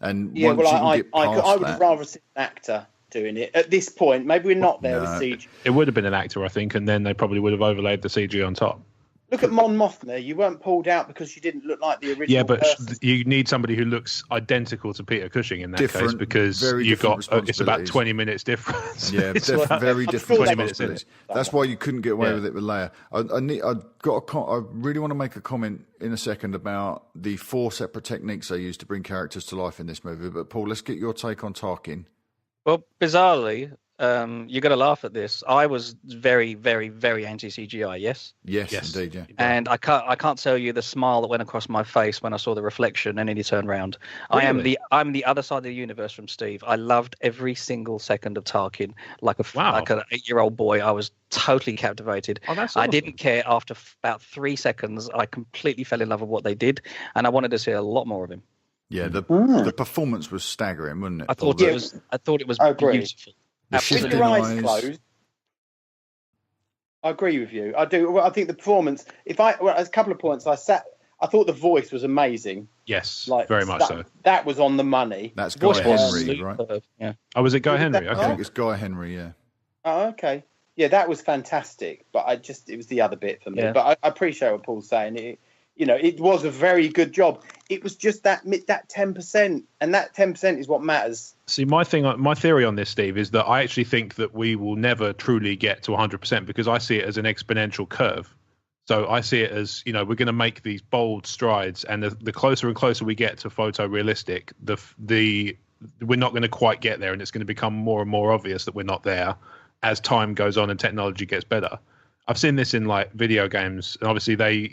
And yeah, once I would that, rather see an actor doing it at this point. Maybe we're not there with CG. It would have been an actor, I think, and then they probably would have overlaid the CG on top. Look at Mon Mothma. You weren't pulled out because she didn't look like the original. Yeah, but person. You need somebody who looks identical to Peter Cushing in that case, because you've got it's about 20 minutes difference. Yeah, very different 20 minutes. That's why you couldn't get away with it with Leia. I really want to make a comment in a second about the 4 separate techniques they used to bring characters to life in this movie. But Paul, let's get your take on Tarkin. Well, bizarrely, you're going to laugh at this. I was very, very, very anti-CGI. Yes, indeed. Yeah, and I can't tell you the smile that went across my face when I saw the reflection and then he turned round. Really? I'm the other side of the universe from Steve. I loved every single second of Tarkin, like an 8-year-old boy. I was totally captivated. Oh, that's awesome. I didn't care after about 3 seconds. I completely fell in love with what they did, and I wanted to see a lot more of him. Yeah, the performance was staggering, wasn't it? I thought it was beautiful. With your eyes closed, I agree with you. I do. Well, I think the performance. As a couple of points, I thought the voice was amazing. Yes, very much so. That was on the money. That's Guy Henry, right? Yeah. Oh, was it Guy Henry? I think it's Guy Henry. Yeah. Oh, okay. Yeah, that was fantastic. But it was the other bit for me. Yeah. But I appreciate what Paul's saying. It was a very good job. It was just that 10%, and that 10% is what matters. See, my theory on this, Steve, is that I actually think that we will never truly get to 100% because I see it as an exponential curve. So I see it as, we're going to make these bold strides, and the closer and closer we get to photorealistic, we're not going to quite get there, and it's going to become more and more obvious that we're not there as time goes on and technology gets better. I've seen this in like video games, and obviously they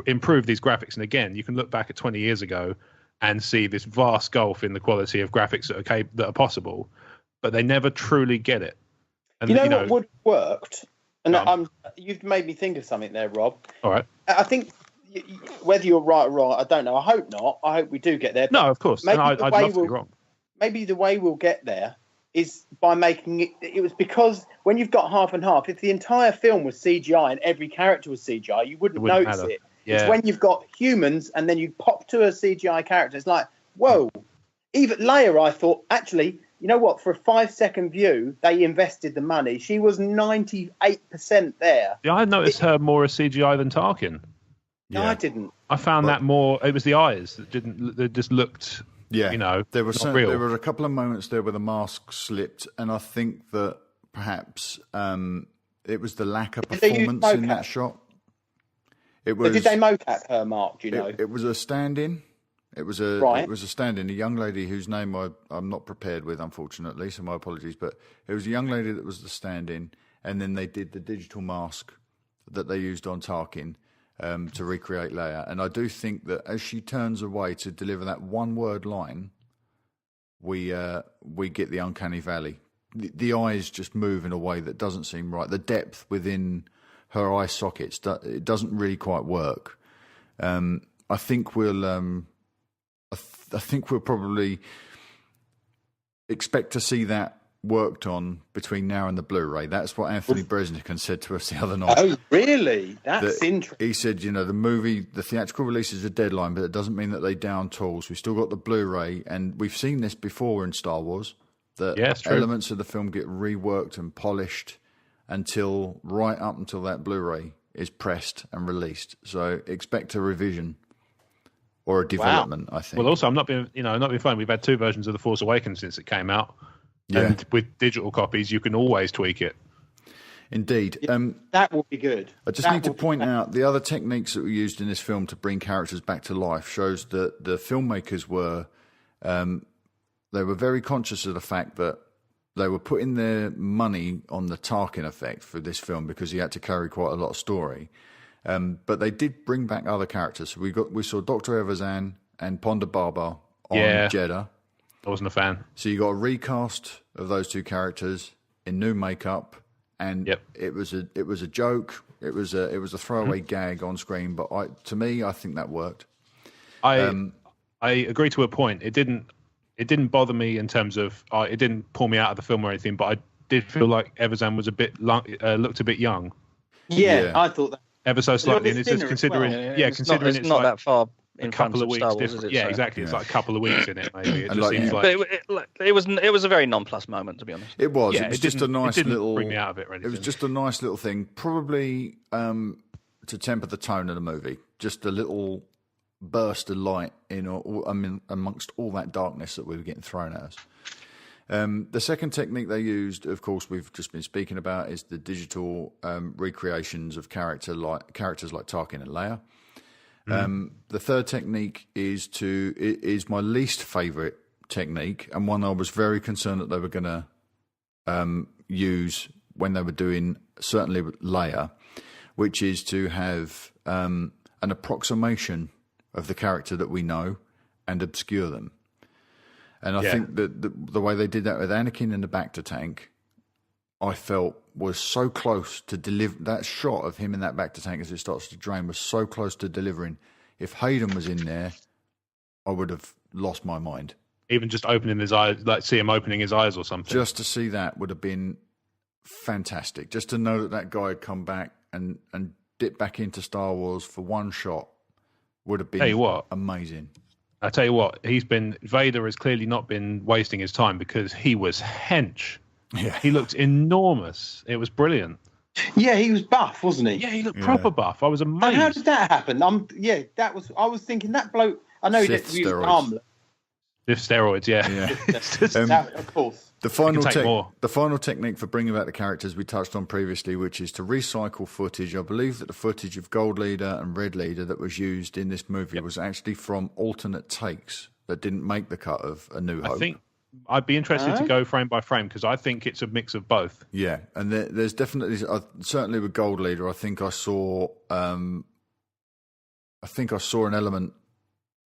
improve these graphics. And again, you can look back at 20 years ago and see this vast gulf in the quality of graphics that are possible, but they never truly get it. And what would have worked? And you've made me think of something there, Rob. All right. I think whether you're right or wrong, I don't know. I hope not. I hope we do get there. No, of course. I'd love to be wrong. Maybe the way we'll get there is by making it was because when you've got half and half, if the entire film was CGI and every character was CGI, you wouldn't notice it. Yeah. It's when you've got humans and then you pop to a CGI character, it's like, whoa. Even Leia, I thought, actually, you know what? For a 5-second view, they invested the money. She was 98% there. Yeah, I noticed her more as CGI than Tarkin. No, I didn't. I found that more. It was the eyes that didn't. They just looked. Yeah, there were a couple of moments there where the mask slipped, and I think that perhaps it was the lack of performance in that shot. It was. But did they mocap her, Marc? Do you know? It was a stand-in. It was a stand-in. A young lady whose name I'm not prepared with, unfortunately, so my apologies. But it was a young lady that was the stand-in, and then they did the digital mask that they used on Tarkin. To recreate Leia. And I do think that as she turns away to deliver that one-word line, we get the uncanny valley. The eyes just move in a way that doesn't seem right. The depth within her eye sockets, it doesn't really quite work. I think we'll probably expect to see that worked on between now and the Blu-ray. That's what Anthony Bresnikan said to us the other night. Oh, really? That's interesting. He said, the theatrical release is a deadline, but it doesn't mean that they down tools. We've still got the Blu-ray, and we've seen this before in Star Wars, that elements of the film get reworked and polished right up until that Blu-ray is pressed and released. So expect a revision or a development, I think. Well, also, I'm not being funny. We've had 2 versions of The Force Awakens since it came out. Yeah. And with digital copies, you can always tweak it. Indeed. That will be good. I just need to point out the other techniques that were used in this film to bring characters back to life shows that the filmmakers were very conscious of the fact that they were putting their money on the Tarkin effect for this film because he had to carry quite a lot of story. But they did bring back other characters. So we saw Dr. Evazan and Ponda Baba on Jeddah. I wasn't a fan. So you got a recast of those two characters in new makeup, and it was a joke. It was a throwaway gag on screen, but to me, I think that worked. I agree to a point. It didn't bother me in terms of it didn't pull me out of the film or anything, but I did feel like Evazan was looked a bit young. Yeah, I thought that ever so slightly, and it's just considering considering it's not that far. A couple of weeks different. Yeah, exactly. It's like a couple of weeks in it, maybe. It just seems like... But it was a very nonplussed moment, to be honest. It was. It was just a nice little... bring me out of it or anything. It was just a nice little thing, probably to temper the tone of the movie. Just a little burst of light amongst all that darkness that we were getting thrown at us. The second technique they used, of course, we've just been speaking about, is the digital recreations of characters like Tarkin and Leia. The third technique is my least favourite technique, and one I was very concerned that they were going to use when they were doing, certainly with Leia, which is to have an approximation of the character that we know and obscure them. And I think that the way they did that with Anakin in the Bacta tank, I felt was so close to deliver. That shot of him in that Bacta tank as it starts to drain was so close to delivering. If Hayden was in there, I would have lost my mind. Even just opening his eyes, like see him opening his eyes or something. Just to see that would have been fantastic. Just to know that guy had come back and dipped back into Star Wars for one shot would have been amazing. I tell you what, Vader has clearly not been wasting his time, because he was hench. Yeah. He looked enormous. It was brilliant. Yeah, he was buff, wasn't he? Yeah, he looked proper buff. I was amazed. How did that happen? I was thinking that bloke. I know he was harmless. If steroids, of course. The final technique for bringing back the characters we touched on previously, which is to recycle footage. I believe that the footage of Gold Leader and Red Leader that was used in this movie was actually from alternate takes that didn't make the cut of A New Hope. I think I'd be interested to go frame by frame, because I think it's a mix of both. Yeah, and there's definitely, certainly with Gold Leader, I think I saw an element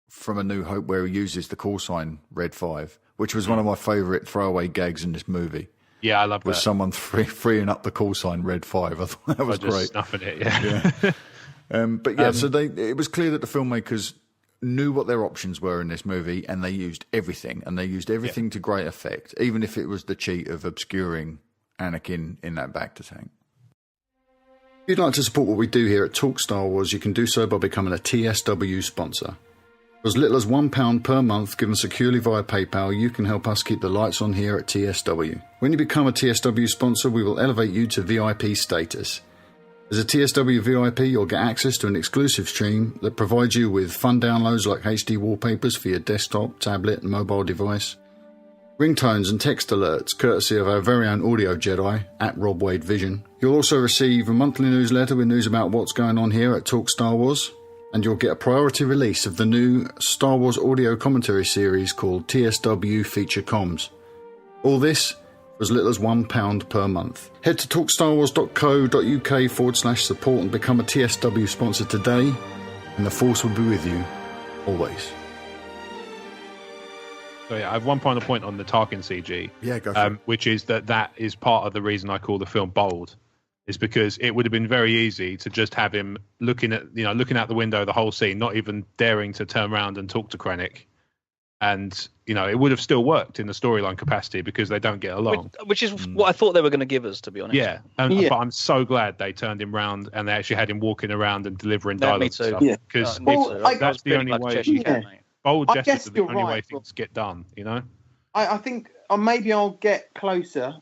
from A New Hope where he uses the call sign Red 5, which was one of my favourite throwaway gags in this movie. Yeah, I love that. Was someone freeing up the call sign Red 5. I thought that was great. Snuffing it, yeah. So it was clear that the filmmakers knew what their options were in this movie, and they used everything, to great effect, even if it was the cheat of obscuring Anakin in that Bacta tank. If you'd like to support what we do here at Talk Star Wars, you can do so by becoming a TSW sponsor. For as little as £1 per month, given securely via PayPal, you can help us keep the lights on here at TSW. When you become a TSW sponsor, we will elevate you to VIP status. As a TSW VIP, you'll get access to an exclusive stream that provides you with fun downloads like HD wallpapers for your desktop, tablet and mobile device, ringtones and text alerts courtesy of our very own audio Jedi at Rob Wade Vision. You'll also receive a monthly newsletter with news about what's going on here at Talk Star Wars, and you'll get a priority release of the new Star Wars audio commentary series called TSW Feature Comms. All this for as little as £1 per month. Head to talkstarwars.co.uk/support and become a TSW sponsor today, and the Force will be with you always. So I have one final point on the Tarkin CG. Yeah, go for it. Which is that is part of the reason I call the film bold, is because it would have been very easy to just have him looking out the window the whole scene, not even daring to turn around and talk to Krenek. And, it would have still worked in the storyline capacity because they don't get along. Which is what I thought they were going to give us, to be honest. Yeah. But I'm so glad they turned him round and they actually had him walking around and delivering dialogue. Me too. Stuff. Yeah. Because that's the only way. Bold gestures are the only way things get done, I think maybe I'll get closer.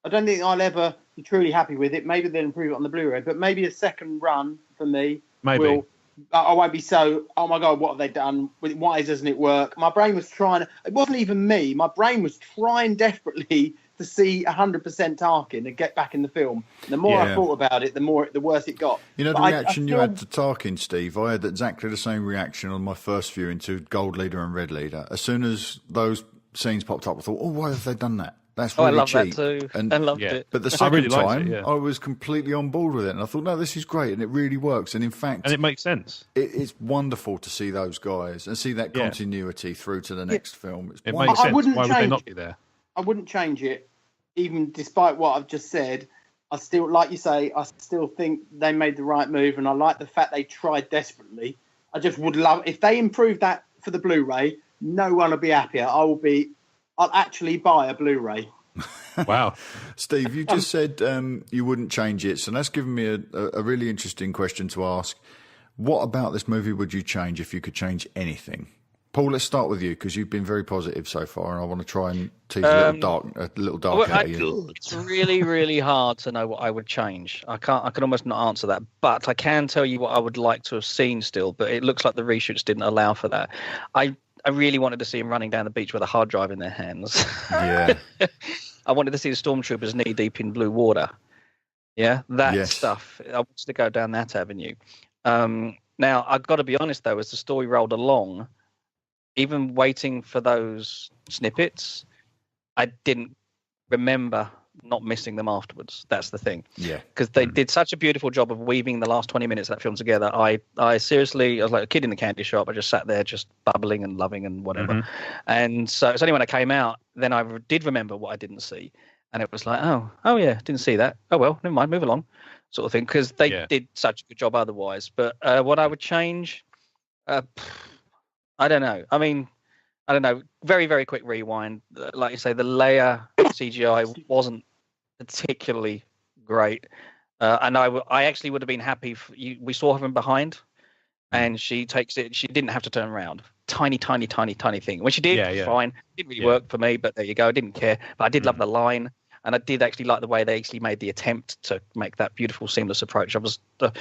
I don't think I'll ever be truly happy with it. Maybe they'll improve it on the Blu-ray, but maybe a second run for me will... I won't be so, oh my God, what have they done? Why doesn't it work? My brain was trying... It wasn't even me. My brain was trying desperately to see 100% Tarkin and get back in the film. And the more I thought about it, the worse it got. The reaction you had to Tarkin, Steve, I had exactly the same reaction on my first viewing to Gold Leader and Red Leader. As soon as those scenes popped up, I thought, oh, why have they done that? That's really I love cheap. that too. And I loved it. But the second time, I was completely on board with it, and I thought, no, this is great, and it really works. And in fact, and it makes sense. It's wonderful to see those guys and see that continuity through to the next film. It makes sense. Why would they not be there? I wouldn't change it, even despite what I've just said. I still, like you say, I still think they made the right move, and I like the fact they tried desperately. I just would love if they improved that for the Blu-ray. No one will be happier. I'll actually buy a Blu-ray. Wow. Steve, you just said you wouldn't change it, so that's given me a really interesting question to ask. What about this movie would you change if you could change anything? Paul, let's start with you, because you've been very positive so far, and I want to try and tease a little dark out of you. It's really, really hard to know what I would change. I can almost not answer that, but I can tell you what I would like to have seen still, but it looks like the reshoots didn't allow for that. I really wanted to see them running down the beach with a hard drive in their hands. Yeah. I wanted to see the stormtroopers knee deep in blue water. Yeah, that stuff. I wanted to go down that avenue. Now, I've got to be honest, though, as the story rolled along, even waiting for those snippets, I didn't remember not missing them afterwards. That's the thing. Yeah. Because they did such a beautiful job of weaving the last 20 minutes of that film together. I seriously, I was like a kid in the candy shop. I just sat there just bubbling and loving and whatever. Mm-hmm. And so it's only when I came out, then I did remember what I didn't see. And it was like, oh yeah, didn't see that. Oh, well, never mind, move along, sort of thing. Because they did such a good job otherwise. But what I would change, I don't know. I mean, I don't know. Very, very quick rewind. Like you say, the Leia CGI wasn't particularly great. And I actually would have been happy if we saw her from behind and she takes it. She didn't have to turn around. Tiny thing. When she did, fine. Didn't really work for me, but there you go. I didn't care. But I did love the line. And I did actually like the way they actually made the attempt to make that beautiful, seamless approach. I was, but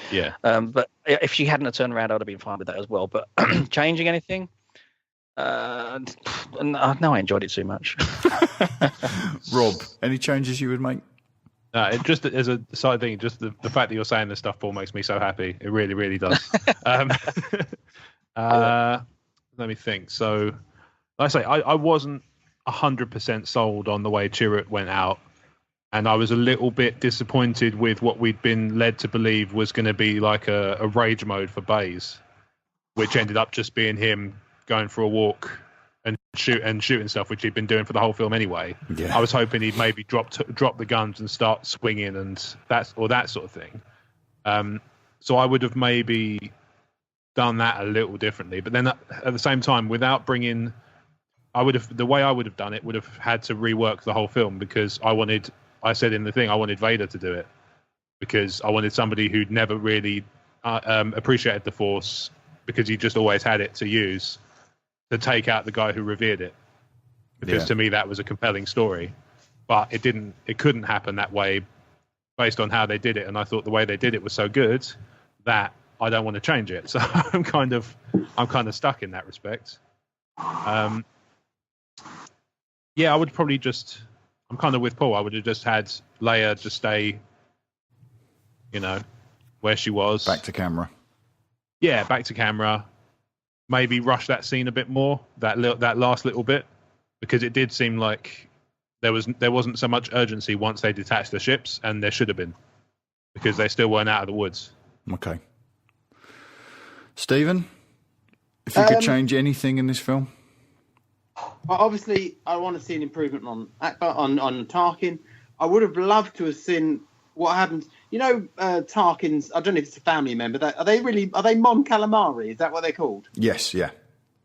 if she hadn't turned around, I'd have been fine with that as well. But changing anything? No, I enjoyed it too much. Rob, any changes you would make? It just as a side thing, just the fact that you're saying this stuff, Paul, makes me so happy. It really, really does. Let me think. So, like I say, I wasn't 100% sold on the way Chirrut went out, and I was a little bit disappointed with what we'd been led to believe was going to be like a rage mode for Baze, which ended up just being him going for a walk and shooting stuff, which he'd been doing for the whole film anyway. Yeah. I was hoping he'd maybe drop the guns and start swinging and that sort of thing. So I would have maybe done that a little differently. But then at the same time, without bringing, the way I would have done it would have had to rework the whole film, because I said in the thing, I wanted Vader to do it, because I wanted somebody who'd never really appreciated the Force, because he just always had it to use, to take out the guy who revered it, because to me that was a compelling story. But it couldn't happen that way based on how they did it, and I thought the way they did it was so good that I don't want to change it. So I'm kind of stuck in that respect. I would probably I'm kind of with Paul. I would have just had Leia just stay, where she was. Back to camera. Yeah, back to camera. Maybe rush that scene a bit more, that last little bit, because it did seem like there wasn't so much urgency once they detached the ships, and there should have been, because they still weren't out of the woods. Okay. Stephen, if you could change anything in this film? Obviously, I want to see an improvement on Tarkin. I would have loved to have seen what happened. Tarkin's, I don't know if it's a family member. Are they Mon Calamari? Is that what they're called? Yes, yeah.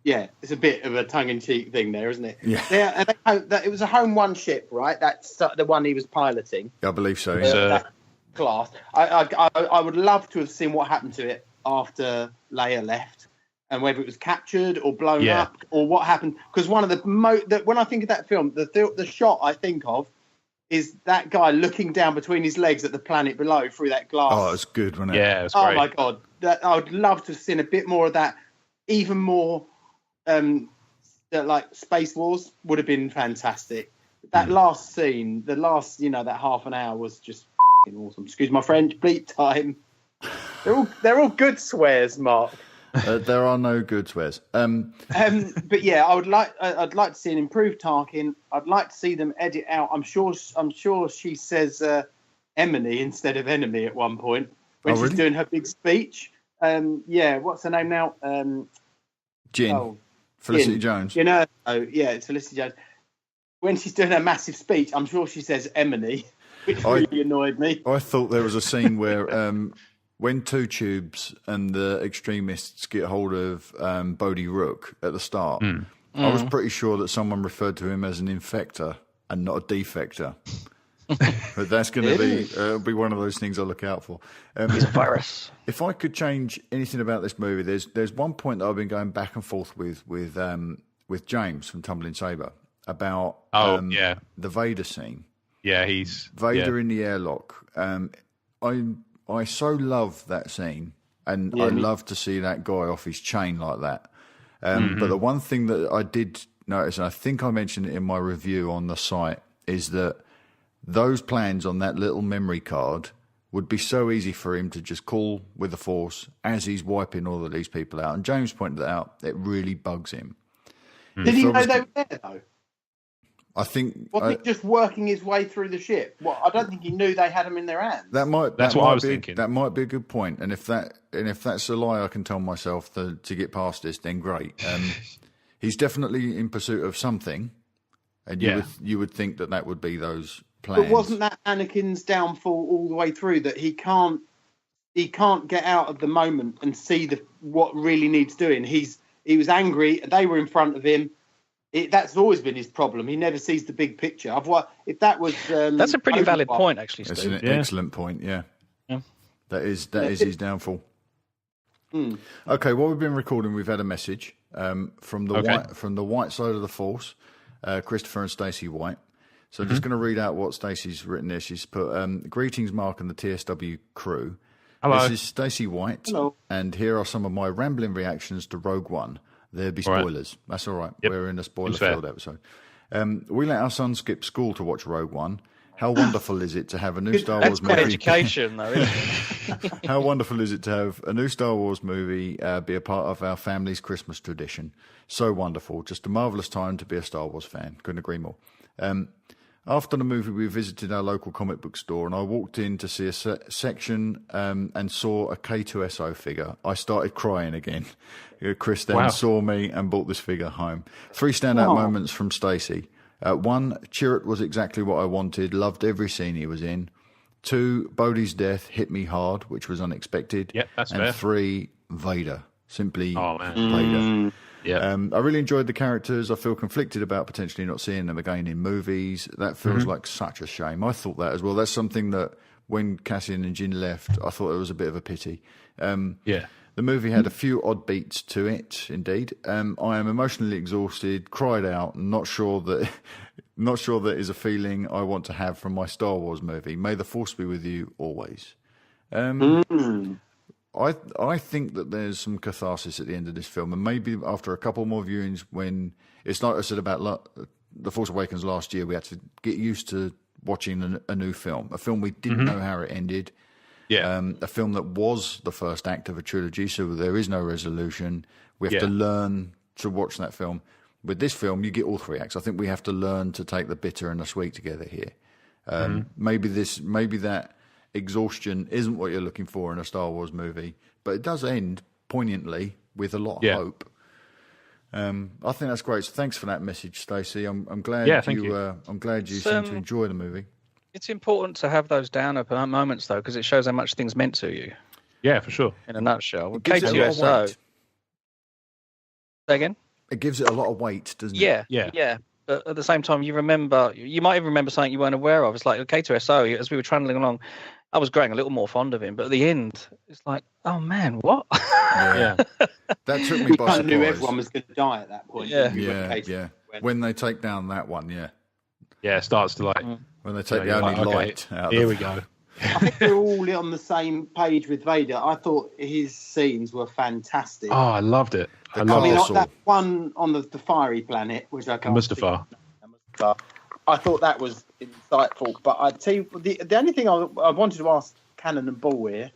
Yeah, it's a bit of a tongue-in-cheek thing there, isn't it? Yeah. It was a Home One ship, right? That's the one he was piloting. I believe so, that class. I would love to have seen what happened to it after Leia left, and whether it was captured or blown up or what happened. Because one of when I think of that film, the shot I think of is that guy looking down between his legs at the planet below through that glass. Oh, it's good, wasn't it? Yeah, it was great. Oh my god, I would love to have seen a bit more of that. Even more, like Space Wars would have been fantastic. That last scene, that half an hour was just awesome. Excuse my French, bleep time. They're all good swears, Mark. There are no good swears. But yeah, I'd like to see an improved Tarkin. I'd like to see them edit out. I'm sure she says Emily instead of enemy at one point when she's doing her big speech. What's her name now? Jin. Felicity Jones. You know, it's Felicity Jones. When she's doing her massive speech, I'm sure she says Emily, which really annoyed me. I thought there was a scene where when Two Tubes and the extremists get hold of Bodi Rook at the start, I was pretty sure that someone referred to him as an infector and not a defector. But that's going to be one of those things I look out for. It's a virus. If I could change anything about this movie, there's one point that I've been going back and forth with James from Tumbling Saber about the Vader scene. Yeah, he's Vader in the airlock. I so love that scene, and I love to see that guy off his chain like that. But the one thing that I did notice, and I think I mentioned it in my review on the site, is that those plans on that little memory card would be so easy for him to just call with the Force as he's wiping all of these people out. And James pointed that out. It really bugs him. Did he know they were there, though? I think... Wasn't he just working his way through the ship? Well, I don't think he knew they had him in their hands. That's what I was thinking. That might be a good point. And if that's a lie I can tell myself to get past this, then great. He's definitely in pursuit of something. And you would think that would be those plans. But wasn't that Anakin's downfall all the way through, that he can't get out of the moment and see what really needs doing? He was angry. They were in front of him. That's always been his problem. He never sees the big picture. If that was that's a pretty valid point, actually, Steve. That's an excellent point. Yeah. That is his downfall. Okay, what we've been recording, we've had a message from the white side of the Force, Christopher and Stacey White. So I'm just going to read out what Stacey's written there. She's put, greetings, Mark and the TSW crew. Hello. This is Stacey White. Hello. And here are some of my rambling reactions to Rogue One. There'll be spoilers. Right. That's all right. Yep. We're in a spoiler-filled episode. We let our son skip school to watch Rogue One. How wonderful is it to have a new Star Wars movie? That's good education, though, isn't it? How wonderful is it to have a new Star Wars movie be a part of our family's Christmas tradition? So wonderful. Just a marvellous time to be a Star Wars fan. Couldn't agree more. After the movie, we visited our local comic book store, and I walked in to see a section and saw a K2SO figure. I started crying again. Chris then saw me and brought this figure home. 3 standout moments from Stacey. 1, Chirrut was exactly what I wanted. Loved every scene he was in. 2, Bodi's death hit me hard, which was unexpected. Yep, that's and fair. 3, Vader. Simply Vader. Yeah. I really enjoyed the characters. I feel conflicted about potentially not seeing them again in movies. That feels like such a shame. I thought that as well. That's something that when Cassian and Jin left, I thought it was a bit of a pity. The movie had a few odd beats to it, indeed. I am emotionally exhausted, cried out, not sure that is a feeling I want to have from my Star Wars movie. May the Force be with you always. I think that there's some catharsis at the end of this film, and maybe after a couple more viewings, when it's like I said about The Force Awakens last year, we had to get used to watching a new film, a film we didn't know how it ended. A film that was the first act of a trilogy, so there is no resolution. We have to learn to watch that film. With this film, you get all 3 acts. I think we have to learn to take the bitter and the sweet together here. Maybe that exhaustion isn't what you're looking for in a Star Wars movie, but it does end poignantly with a lot of hope. I think that's great. So thanks for that message, Stacey. I'm glad I'm glad you seem to enjoy the movie. It's important to have those downer moments, though, because it shows how much things meant to you. Yeah, for sure. In a nutshell. With K2SO. Say again? It gives it a lot of weight, doesn't it? Yeah. But at the same time, you might even remember something you weren't aware of. It's like K2SO, as we were trundling along, I was growing a little more fond of him. But at the end, it's like, oh, man, what? That took me by surprise. I knew everyone was going to die at that point. Yeah. When they take down that one, Yeah, it starts to like... When they take the only light out. Here we go. I think we're all on the same page with Vader. I thought his scenes were fantastic. Oh, I loved it. I mean, like that one on the fiery planet, which I can't Mustafar. I thought that was insightful. But I'd tell you, the only thing I wanted to ask Cannon and Ball here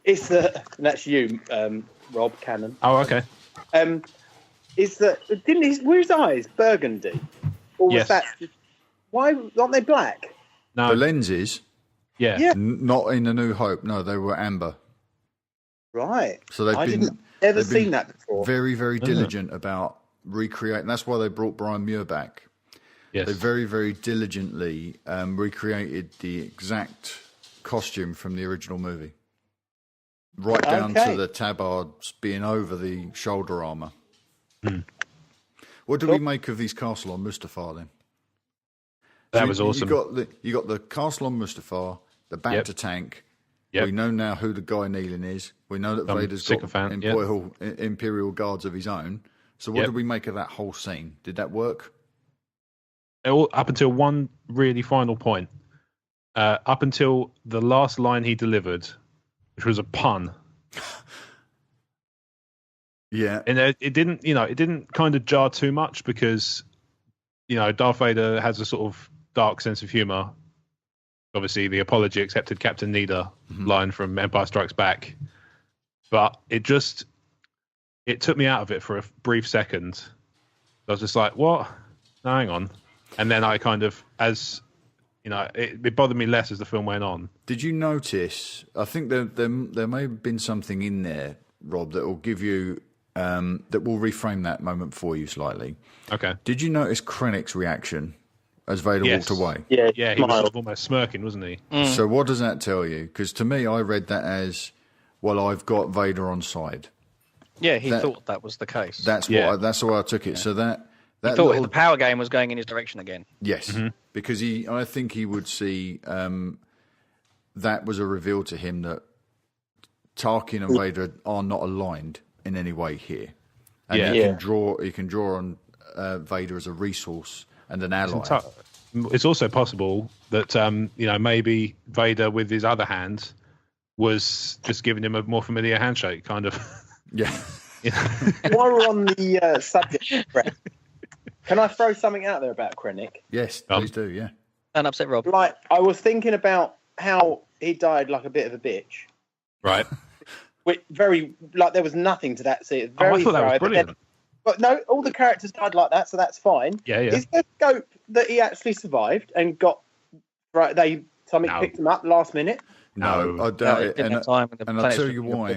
is that, and that's you, Rob Cannon. Oh, okay. Is that were his eyes burgundy, or was that? Why aren't they black? No, the lenses. Yeah. Not in A New Hope. No, they were amber. Right. So they've never seen that before. Very, very diligent about recreating. That's why they brought Brian Muir back. Yes. They very, very diligently recreated the exact costume from the original movie, right down to the tabards being over the shoulder armor. What do we make of these castle on Mustafar then? That was awesome. You got the castle on Mustafar, the Bacta tank. Yep. We know now who the guy kneeling is. We know that Vader's got Imperial Guards of his own. So what did we make of that whole scene? Did that work? Up until one really final point. Up until the last line he delivered, which was a pun. Yeah. And it didn't kind of jar too much because, Darth Vader has a sort of dark sense of humor. Obviously, the apology accepted Captain Needa line from Empire Strikes Back. But it took me out of it for a brief second. I was just like, what? No, hang on. And then I kind of, it bothered me less as the film went on. Did you notice, I think there may have been something in there, Rob, that will give you, that will reframe that moment for you slightly. Okay. Did you notice Krennic's reaction as Vader walked away? Yeah, he was sort of almost smirking, wasn't he? So what does that tell you? Because to me, I read that as, well, I've got Vader on side. Yeah, he thought that was the case. That's that's the way I took it. Yeah. So that he thought the power game was going in his direction again. Yes, because I think he would see that was a reveal to him that Tarkin and Vader are not aligned in any way here, and he can draw on Vader as a resource and an ally. It's also possible that maybe Vader with his other hand was just giving him a more familiar handshake, kind of. Yeah. While we're on the subject, Brett, can I throw something out there about Krenek? Yes, please do. Yeah. And upset Rob. Like, I was thinking about how he died like a bit of a bitch. Right. There was nothing to that scene. I thought that was brilliant. But no, all the characters died like that, so that's fine. Yeah. Is there scope that he actually survived and got something picked him up last minute? No, I doubt it. And I'll tell you why.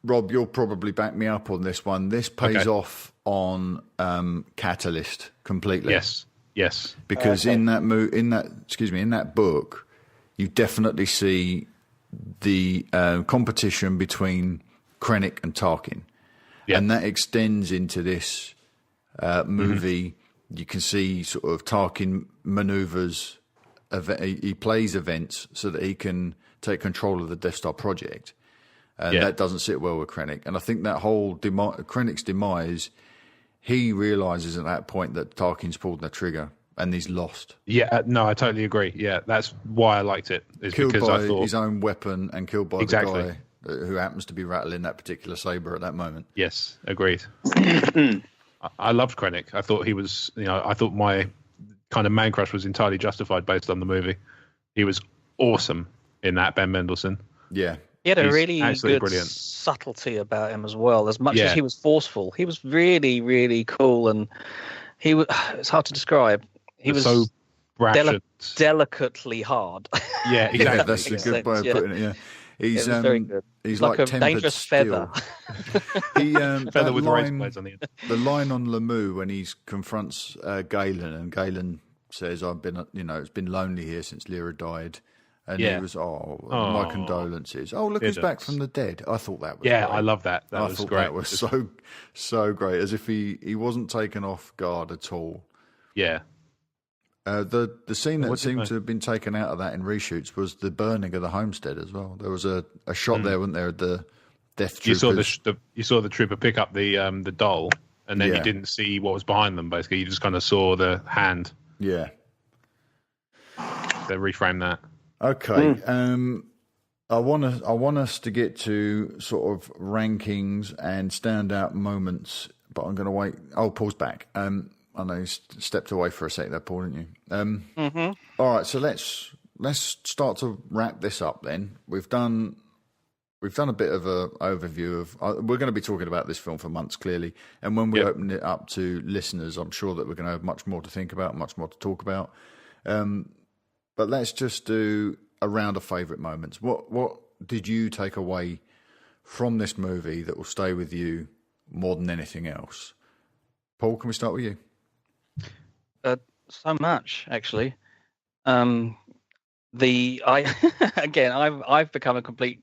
Rob, you'll probably back me up on this one. This pays off on Catalyst completely. Yes. Because in that book, you definitely see the competition between Krenek and Tarkin. Yep. And that extends into this movie. You can see sort of Tarkin maneuvers. He plays events so that he can take control of the Death Star project. And that doesn't sit well with Krenek. And I think that whole Krennic's demise, he realizes at that point that Tarkin's pulled the trigger and he's lost. Yeah, no, I totally agree. Yeah, that's why I liked it. Killed by his own weapon and killed by the guy who happens to be rattling that particular saber at that moment. Yes, agreed. I loved Krenek. I thought he was, I thought my kind of man crush was entirely justified based on the movie. He was awesome in that, Ben Mendelsohn. Yeah. He had a really good subtlety about him as well. As much as he was forceful, he was really, really cool, and it's hard to describe. He was so delicately hard. Yeah, exactly. Yeah, that's a good way of putting it. Yeah. He's very good. He's like a dangerous steel. feather. Feather with razor blades on the end. The line on Lamu when he confronts Galen, and Galen says, "I've been, it's been lonely here since Lyra died." And he was, my condolences. Oh, look, he's back from the dead. I thought that was great. I love that. That was great. That was so great, as if he wasn't taken off guard at all. Yeah. The scene that seemed to have been taken out of that in reshoots was the burning of the homestead as well. There was a shot there, wasn't there? The Death Troopers. You saw the trooper pick up the doll, and then you didn't see what was behind them. Basically, you just kind of saw the hand. Yeah. They reframed that. Okay. I want us to get to sort of rankings and standout moments, but I'm going to wait. Oh, Paul's back. I know you stepped away for a sec there, Paul, didn't you? All right, so let's start to wrap this up then. We've done we've done a bit of an overview of. We're going to be talking about this film for months, clearly, and when we open it up to listeners, I'm sure that we're going to have much more to think about, much more to talk about. But let's just do a round of favourite moments. What did you take away from this movie that will stay with you more than anything else? Paul, can we start with you? So much, actually. I've become a complete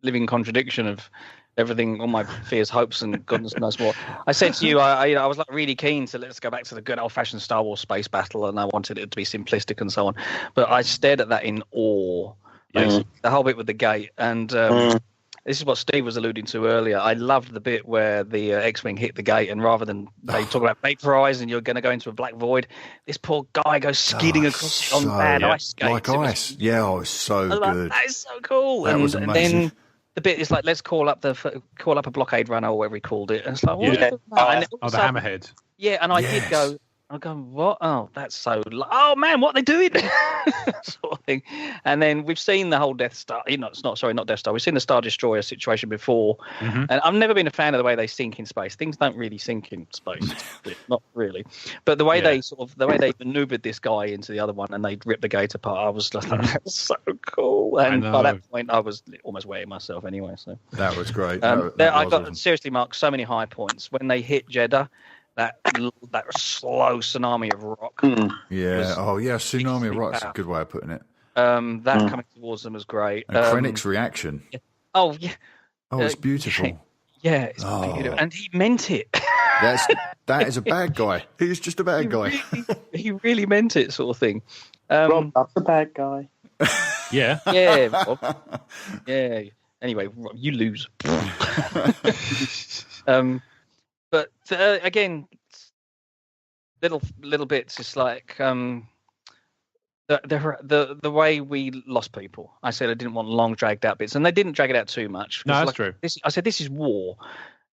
living contradiction of everything, all my fears, hopes, and goodness knows what. I said to you, I was like really keen to let's go back to the good old-fashioned Star Wars space battle, and I wanted it to be simplistic and so on. But I stared at that in awe, the whole bit with the gate. And this is what Steve was alluding to earlier. I loved the bit where the X-Wing hit the gate, and rather than they talk about vaporize and you're going to go into a black void, this poor guy goes skidding across it on bad ice skates. Like ice. It's so good. That is so cool. That was amazing. And then the bit is like, let's call up a blockade runner or whatever he called it. And it's like, what? The hammerhead. Yeah, and I did go, what? Oh, that's so. Oh man, what are they doing? Sort of thing. And then we've seen the whole Death Star. Not Death Star. We've seen the Star Destroyer situation before, and I've never been a fan of the way they sink in space. Things don't really sink in space, not really. But the way they maneuvered this guy into the other one and they ripped the gate apart, I was like, that's so cool. And by that point, I was almost wetting myself anyway. So that was great. I got seriously, Mark, so many high points when they hit Jeddah. That slow tsunami of rock. Tsunami of rock is a good way of putting it. That coming towards them was great. And Krennic's reaction. Yeah. Oh, yeah. Oh, it's beautiful. Yeah, it's beautiful. And he meant it. That is a bad guy. He's just a bad guy. He really meant it, sort of thing. Rob, that's a bad guy. Yeah. Yeah, Rob. Yeah. Anyway, Rob, you lose. But again, little bits. It's like the way we lost people. I said I didn't want long, dragged out bits, and they didn't drag it out too much. No, that's true. I said this is war.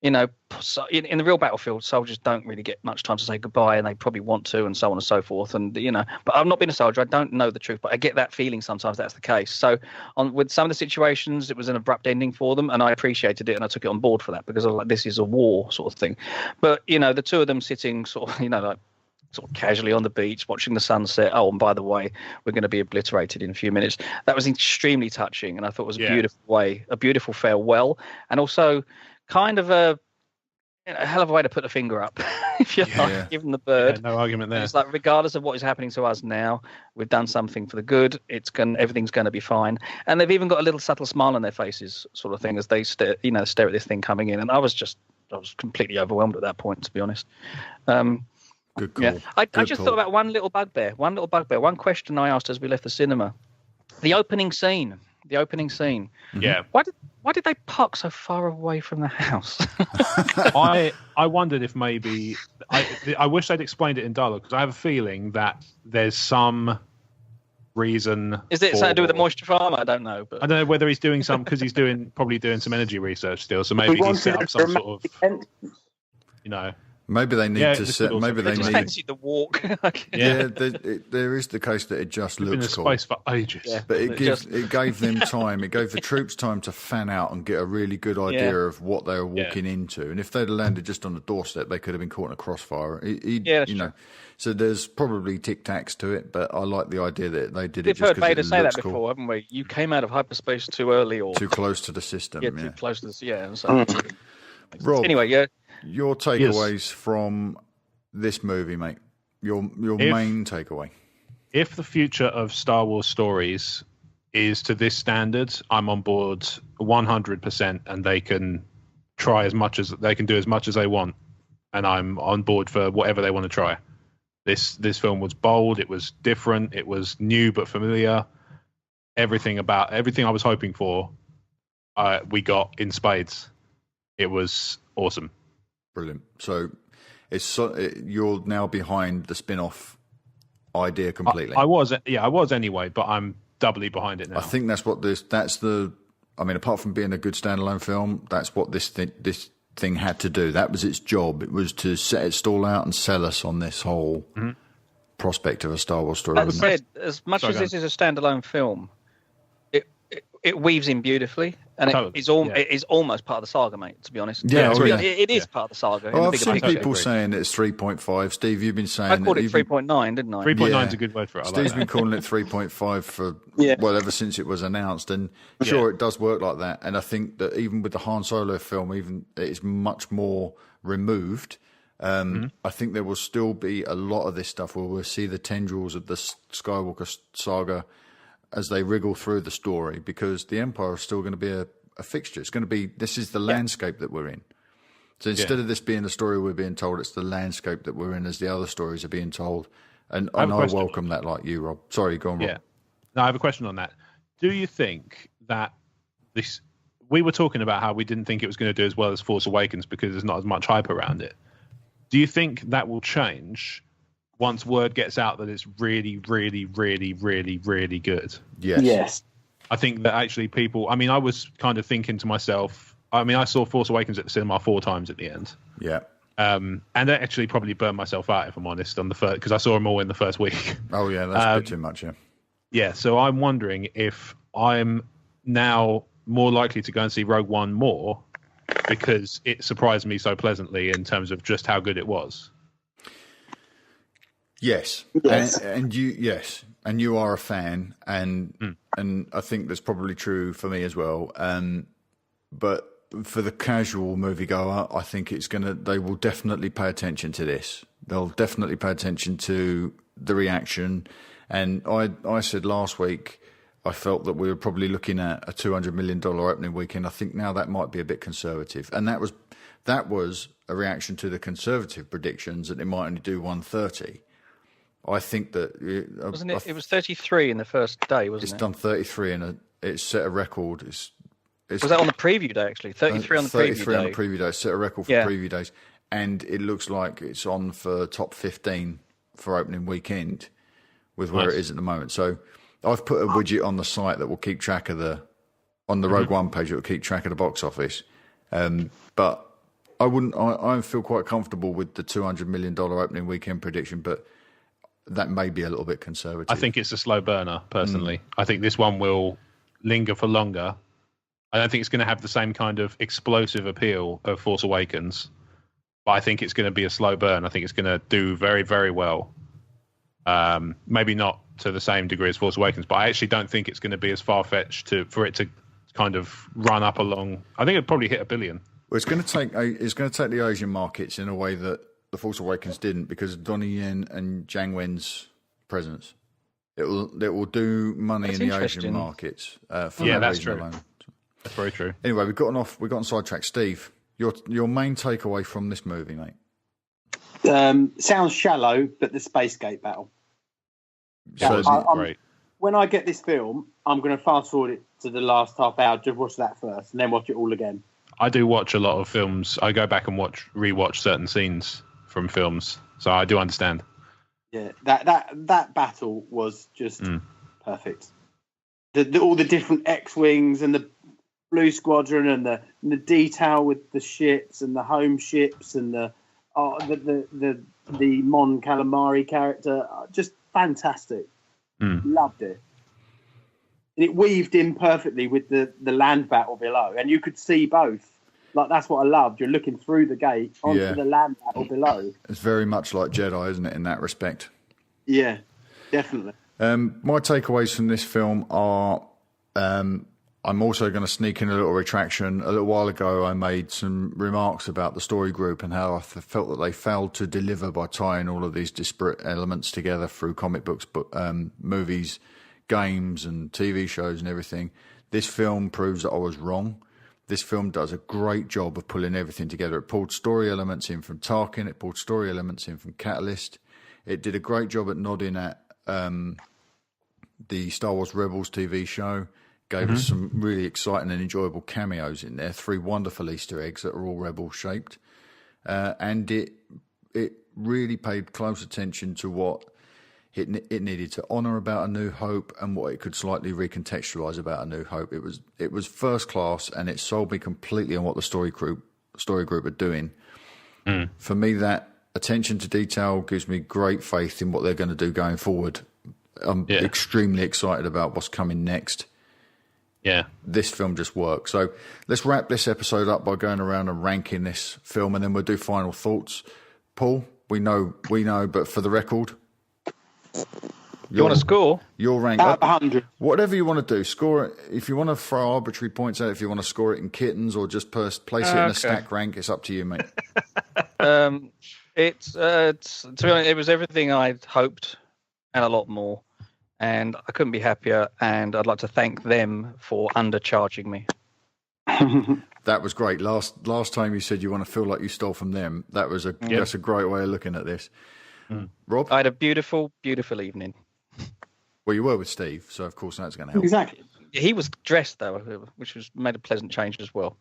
You know, so in the real battlefield, soldiers don't really get much time to say goodbye, and they probably want to, and so on and so forth. And but I've not been a soldier; I don't know the truth, but I get that feeling sometimes that's the case. So, with some of the situations, it was an abrupt ending for them, and I appreciated it, and I took it on board for that because I was like, this is a war sort of thing. But the two of them sitting sort of, like sort of casually on the beach, watching the sunset. Oh, and by the way, we're going to be obliterated in a few minutes. That was extremely touching, and I thought it was a beautiful farewell, and also kind of a hell of a way to put the finger up, if you like, give them the bird. Yeah, no argument there. It's like, regardless of what is happening to us now, we've done something for the good. Everything's going to be fine. And they've even got a little subtle smile on their faces, sort of thing, as they stare at this thing coming in. And I was completely overwhelmed at that point, to be honest. Good call. Yeah. I just thought about one little bugbear, one question I asked as we left the cinema. The opening scene. Yeah. Why did they park so far away from the house? I wondered if maybe I wish they'd explained it in dialogue, because I have a feeling that there's some reason. Is it something to do with the moisture farm? I don't know. But I don't know whether he's doing some, because he's probably doing some energy research still. So maybe he's set up some sort of, Maybe they need to set. Maybe they need. Fancy the walk. There is the case that it just looks cool. Been in space for ages. Yeah. But it gave them time. It gave the troops time to fan out and get a really good idea of what they were walking into. And if they'd landed just on the doorstep, they could have been caught in a crossfire. True. So there's probably tic tacs to it. But I like the idea that they did it. We've heard Vader say that before, haven't we? You came out of hyperspace too early, or too close to the system. Yeah, too close to the. Yeah. So, Rob, anyway, your takeaways from this movie, mate. Your main takeaway. If the future of Star Wars stories is to this standard, I'm on board 100%, and they can try as much as they can do as much as they want, and I'm on board for whatever they want to try. This film was bold. It was different. It was new but familiar. Everything I was hoping for, we got in spades. It was awesome. Brilliant. So you're now behind the spin-off idea completely. I was anyway, but I'm doubly behind it now. I think that's apart from being a good standalone film, that's what this thing had to do. That was its job. It was to set its stall out and sell us on this whole prospect of a Star Wars story. That said, as much as this is a standalone film, it weaves in beautifully, and it is almost part of the saga, mate. To be honest, it is part of the saga. Well, I've seen people saying it's 3.5. Steve, you've been saying I called it 3.9, didn't I? 3.9 is a good word for it. Steve's been calling it 3.5 for ever since it was announced, and it does work like that. And I think that even with the Han Solo film, even it's much more removed. I think there will still be a lot of this stuff where we'll see the tendrils of the Skywalker saga as they wriggle through the story, because the Empire is still going to be a fixture. It's going to be, this is the landscape that we're in. So instead of this being the story we're being told, it's the landscape that we're in as the other stories are being told. And I welcome that, like you, Rob. Sorry, go on, Rob. No, I have a question on that. Do you think that we were talking about how we didn't think it was going to do as well as Force Awakens because there's not as much hype around it. Do you think that will change once word gets out that it's really, really, really, really, really good? Yes. I think that actually people... I mean, I was kind of thinking to myself... I mean, I saw Force Awakens at the cinema 4 times at the end. Yeah. And I actually probably burned myself out, if I'm honest, on the first... Because I saw them all in the first week. Oh, yeah, that's a bit too much, yeah. Yeah, so I'm wondering if I'm now more likely to go and see Rogue One more because it surprised me so pleasantly in terms of just how good it was. Yes. And you are a fan, and I think that's probably true for me as well. But for the casual moviegoer, I think they will definitely pay attention to this. They'll definitely pay attention to the reaction. And I said last week, I felt that we were probably looking at a $200 million opening weekend. I think now that might be a bit conservative. And that was a reaction to the conservative predictions that it might only do 130. I think that it was 33 in the first day, wasn't it? It's done 33 and it's set a record. Was that on the preview day, actually? 33 on the preview day. 33 on the preview day. Set a record for preview days. And it looks like it's on for top 15 for opening weekend with where it is at the moment. So I've put a widget on the site that will keep track of on the Rogue One page, it will keep track of the box office. But I feel quite comfortable with the $200 million opening weekend prediction, but that may be a little bit conservative. I think it's a slow burner, personally. I think this one will linger for longer. I don't think it's going to have the same kind of explosive appeal of Force Awakens, but I think it's going to be a slow burn. I think it's going to do very, very well. Maybe not to the same degree as Force Awakens, but I actually don't think it's going to be as far-fetched for it to kind of run up along. I think it'd probably hit $1 billion. Well, it's going to take the Asian markets in a way that The Force Awakens didn't, because of Donnie Yen and Zhang Wen's presence. It will do money in the Asian markets. That's true. Alone. That's very true. Anyway, we've gotten sidetracked. Steve, your main takeaway from this movie, mate? Sounds shallow, but the space gate battle. Great. When I get this film, I'm going to fast forward it to the last half hour, just watch that first, and then watch it all again. I do watch a lot of films. I go back and rewatch certain scenes from films, so I do understand. Yeah, that battle was just perfect. All the different X-wings and the Blue Squadron and the detail with the ships and the home ships and the Mon Calamari character, just fantastic. Loved it. And it weaved in perfectly with the land battle below, and you could see both. Like, that's what I loved. You're looking through the gate onto the land battle below. It's very much like Jedi, isn't it, in that respect? Yeah, definitely. My takeaways from this film are, I'm also going to sneak in a little retraction. A little while ago, I made some remarks about the story group and how I felt that they failed to deliver by tying all of these disparate elements together through comic books, movies, games, and TV shows and everything. This film proves that I was wrong. This film does a great job of pulling everything together. It pulled story elements in from Tarkin. It pulled story elements in from Catalyst. It did a great job at nodding at the Star Wars Rebels TV show. Gave us some really exciting and enjoyable cameos in there. 3 wonderful Easter eggs that are all Rebel shaped. And it really paid close attention to what it needed to honour about A New Hope and what it could slightly recontextualise about A New Hope. It was first class, and it sold me completely on what the story group are doing. For me, that attention to detail gives me great faith in what they're going to do going forward. I'm extremely excited about what's coming next. Yeah. This film just works. So let's wrap this episode up by going around and ranking this film, and then we'll do final thoughts. Paul, we know, but for the record, you want to score? Your rank up 100. Whatever you want to do. Score it. If you want to throw arbitrary points out, if you want to score it in kittens or just place it in a stack rank, it's up to you, mate. It's to be honest, it was everything I'd hoped and a lot more, and I couldn't be happier. And I'd like to thank them for undercharging me. That was great. Last time you said you want to feel like you stole from them. That's a great way of looking at this. Rob, I had a beautiful, beautiful evening. Well, you were with Steve, so of course that's going to help. Exactly. He was dressed though, which made a pleasant change as well.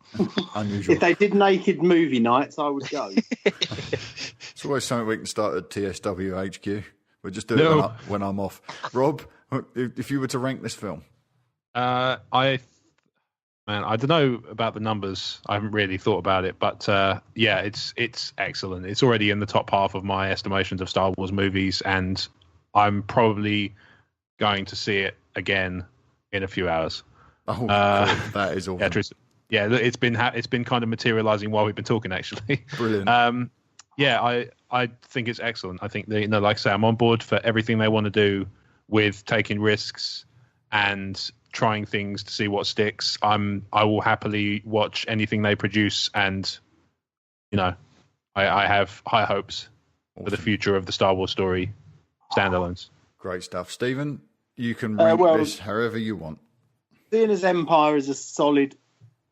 Unusual. If they did naked movie nights, I would go. It's always something we can start at TSWHQ. We'll just do it when I'm off. Rob, if you were to rank this film, I don't know about the numbers. I haven't really thought about it, but it's excellent. It's already in the top half of my estimations of Star Wars movies, and I'm probably going to see it again in a few hours. Oh, cool. That is awesome. Yeah, it's been kind of materializing while we've been talking, actually. Brilliant. I think it's excellent. I think like I say, I'm on board for everything they want to do with taking risks and trying things to see what sticks. I will happily watch anything they produce, and I have high hopes for the future of the Star Wars story standalones. Great stuff, Stephen. You can rank this however you want. Seeing as Empire is a solid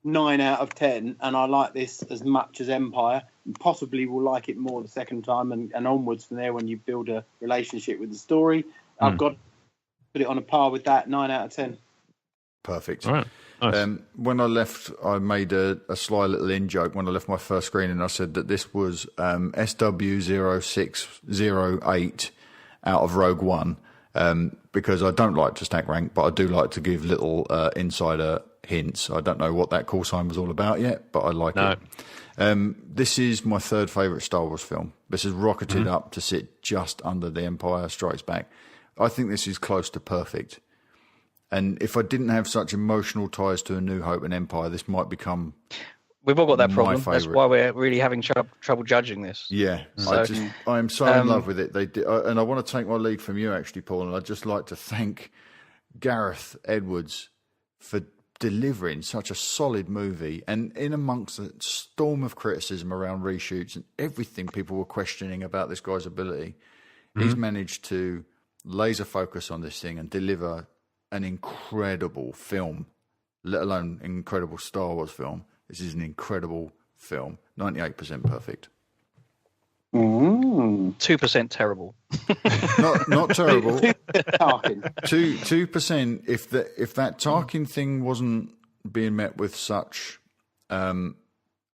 9 out of 10, and I like this as much as Empire, and possibly will like it more the second time and onwards from there when you build a relationship with the story. I've got to put it on a par with that, 9 out of 10. Perfect. All right. Nice. When I left, I made a sly little in-joke when I left my first screen, and I said that this was SW0608 out of Rogue One, because I don't like to stack rank, but I do like to give little insider hints. I don't know what that call sign was all about yet, but I like it. This is my third favourite Star Wars film. This has rocketed up to sit just under The Empire Strikes Back. I think this is close to perfect. And if I didn't have such emotional ties to A New Hope and Empire, this might become... We've all got that problem. Favourite. That's why we're really having trouble judging this. Yeah, so, I am so in love with it. And I want to take my lead from you, actually, Paul. And I'd just like to thank Gareth Edwards for delivering such a solid movie. And in amongst a storm of criticism around reshoots and everything people were questioning about this guy's ability, he's managed to laser focus on this thing and deliver an incredible film, let alone an incredible Star Wars film. This is an incredible film. 98% perfect. 2% terrible. Not terrible. 2%. If that Tarkin thing wasn't being met with such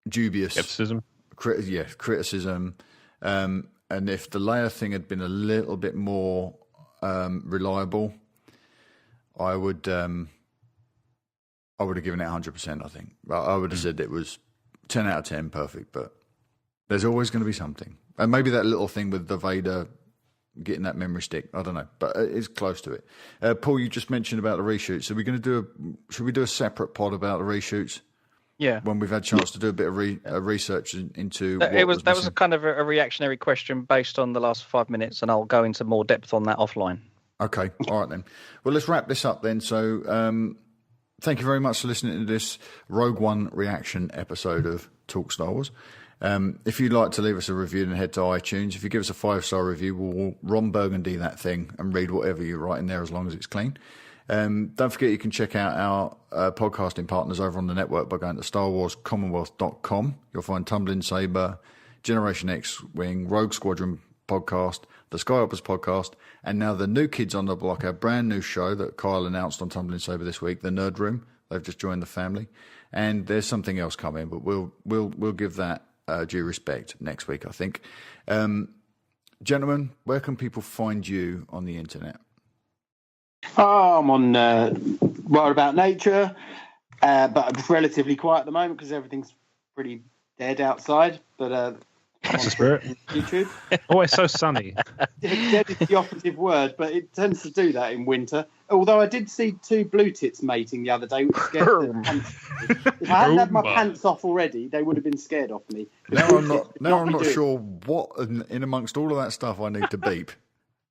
dubious criticism, criticism, and if the Leia thing had been a little bit more reliable, I would have given it 100%, I think. I would have said it was 10 out of 10, perfect, but there's always going to be something. And maybe that little thing with the Vader getting that memory stick, I don't know, but it's close to it. Paul, you just mentioned about the reshoots. So should we do a separate pod about the reshoots? Yeah. When we've had a chance to do a bit of research into that was a kind of a reactionary question based on the last 5 minutes, and I'll go into more depth on that offline. Okay. All right, then. Well, let's wrap this up then. So thank you very much for listening to this Rogue One reaction episode of Talk Star Wars. If you'd like to leave us a review, then head to iTunes. If you give us a 5-star review, we'll Ron Burgundy that thing and read whatever you write in there as long as it's clean. Don't forget you can check out our podcasting partners over on the network by going to StarWarsCommonwealth.com. You'll find Tumbling Saber, Generation X-Wing, Rogue Squadron podcast, the Skyhoppers podcast, and now the new kids on the block, our brand new show that Kyle announced on Tumbling Saber this week, the Nerd Room. They've just joined the family, and there's something else coming, but we'll give that due respect next week, I think. Gentlemen, where can people find you on the internet? I'm on World About Nature, but I'm relatively quiet at the moment because everything's pretty dead outside. But That's the spirit. YouTube. Oh, it's so sunny. Dead is the operative word, but it tends to do that in winter. Although I did see 2 blue tits mating the other day, which scared the pants. If I hadn't had my pants off already, they would have been scared off me. Now I'm not sure what in amongst all of that stuff I need to beep.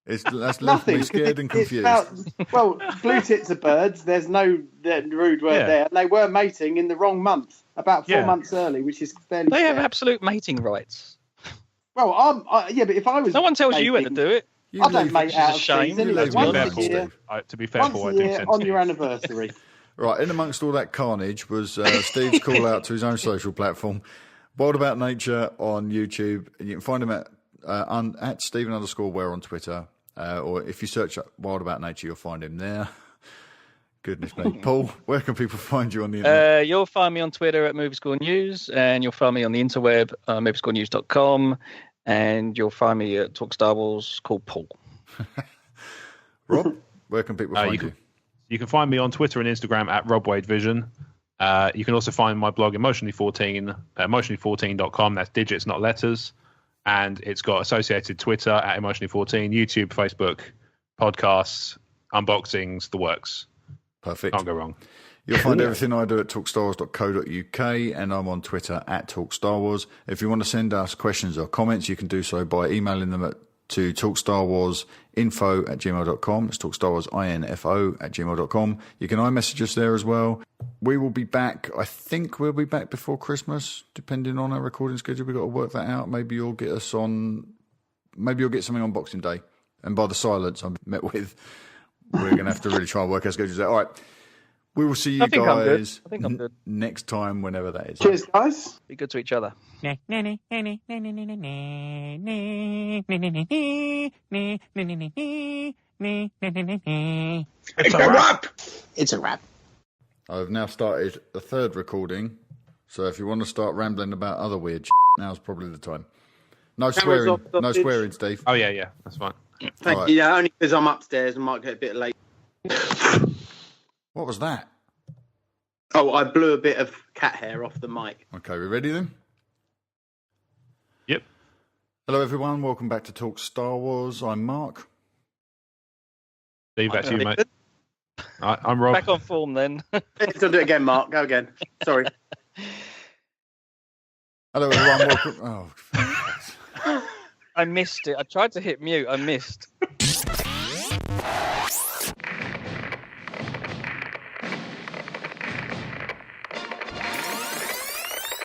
That's left me scared and confused. Blue tits are birds. There's no rude word there. And they were mating in the wrong month, about 4 months early, which is fairly. They have absolute mating rights. Well, but if I was, no one tells you when to do it. I don't mate out of shame. To be fair, once a year on your anniversary. Right, in amongst all that carnage was Steve's call out to his own social platform, Wild About Nature on YouTube, and you can find him at Stephen_Ware on Twitter, or if you search Wild About Nature, you'll find him there. Goodness me. Paul, where can people find you on the internet? You'll find me on Twitter at Movie Score News, and you'll find me on the interweb, moviescorenews.com, and you'll find me at Talk Star Wars called Paul. Rob, where can people find you? You can find me on Twitter and Instagram at RobWadeVision. You can also find my blog Emotionally14 at emotionally14.com. That's digits, not letters. And it's got associated Twitter at Emotionally14, YouTube, Facebook, podcasts, unboxings, the works. Perfect. Can't go wrong. You'll find everything I do at talkstarwars.co.uk, and I'm on Twitter at talkstarwars. If you want to send us questions or comments, you can do so by emailing them to talkstarwarsinfo@gmail.com. It's talkstarwarsinfo@gmail.com. You can iMessage us there as well. We will be back. I think we'll be back before Christmas, depending on our recording schedule. We've got to work that out. Maybe you'll get us on. Maybe you'll get something on Boxing Day. And by the silence I'm met with, we're going to have to really try and work our schedules out. All right. We will see you guys next time, whenever that is. Cheers, guys. Be good to each other. It's a wrap. It's a wrap. I've now started the 3rd recording, so if you want to start rambling about other weird now's probably the time. No swearing, Steve. Oh, yeah, that's fine. Thank you. Yeah, only because I'm upstairs and might get a bit late. What was that? Oh, I blew a bit of cat hair off the mic. Okay, we ready then? Yep. Hello, everyone. Welcome back to Talk Star Wars. I'm Mark. Steve, that's you, mate. I'm Rob. Back on form then. Let's do it again, Mark. Go again. Sorry. Hello, everyone. Welcome. I missed it. I tried to hit mute. I missed.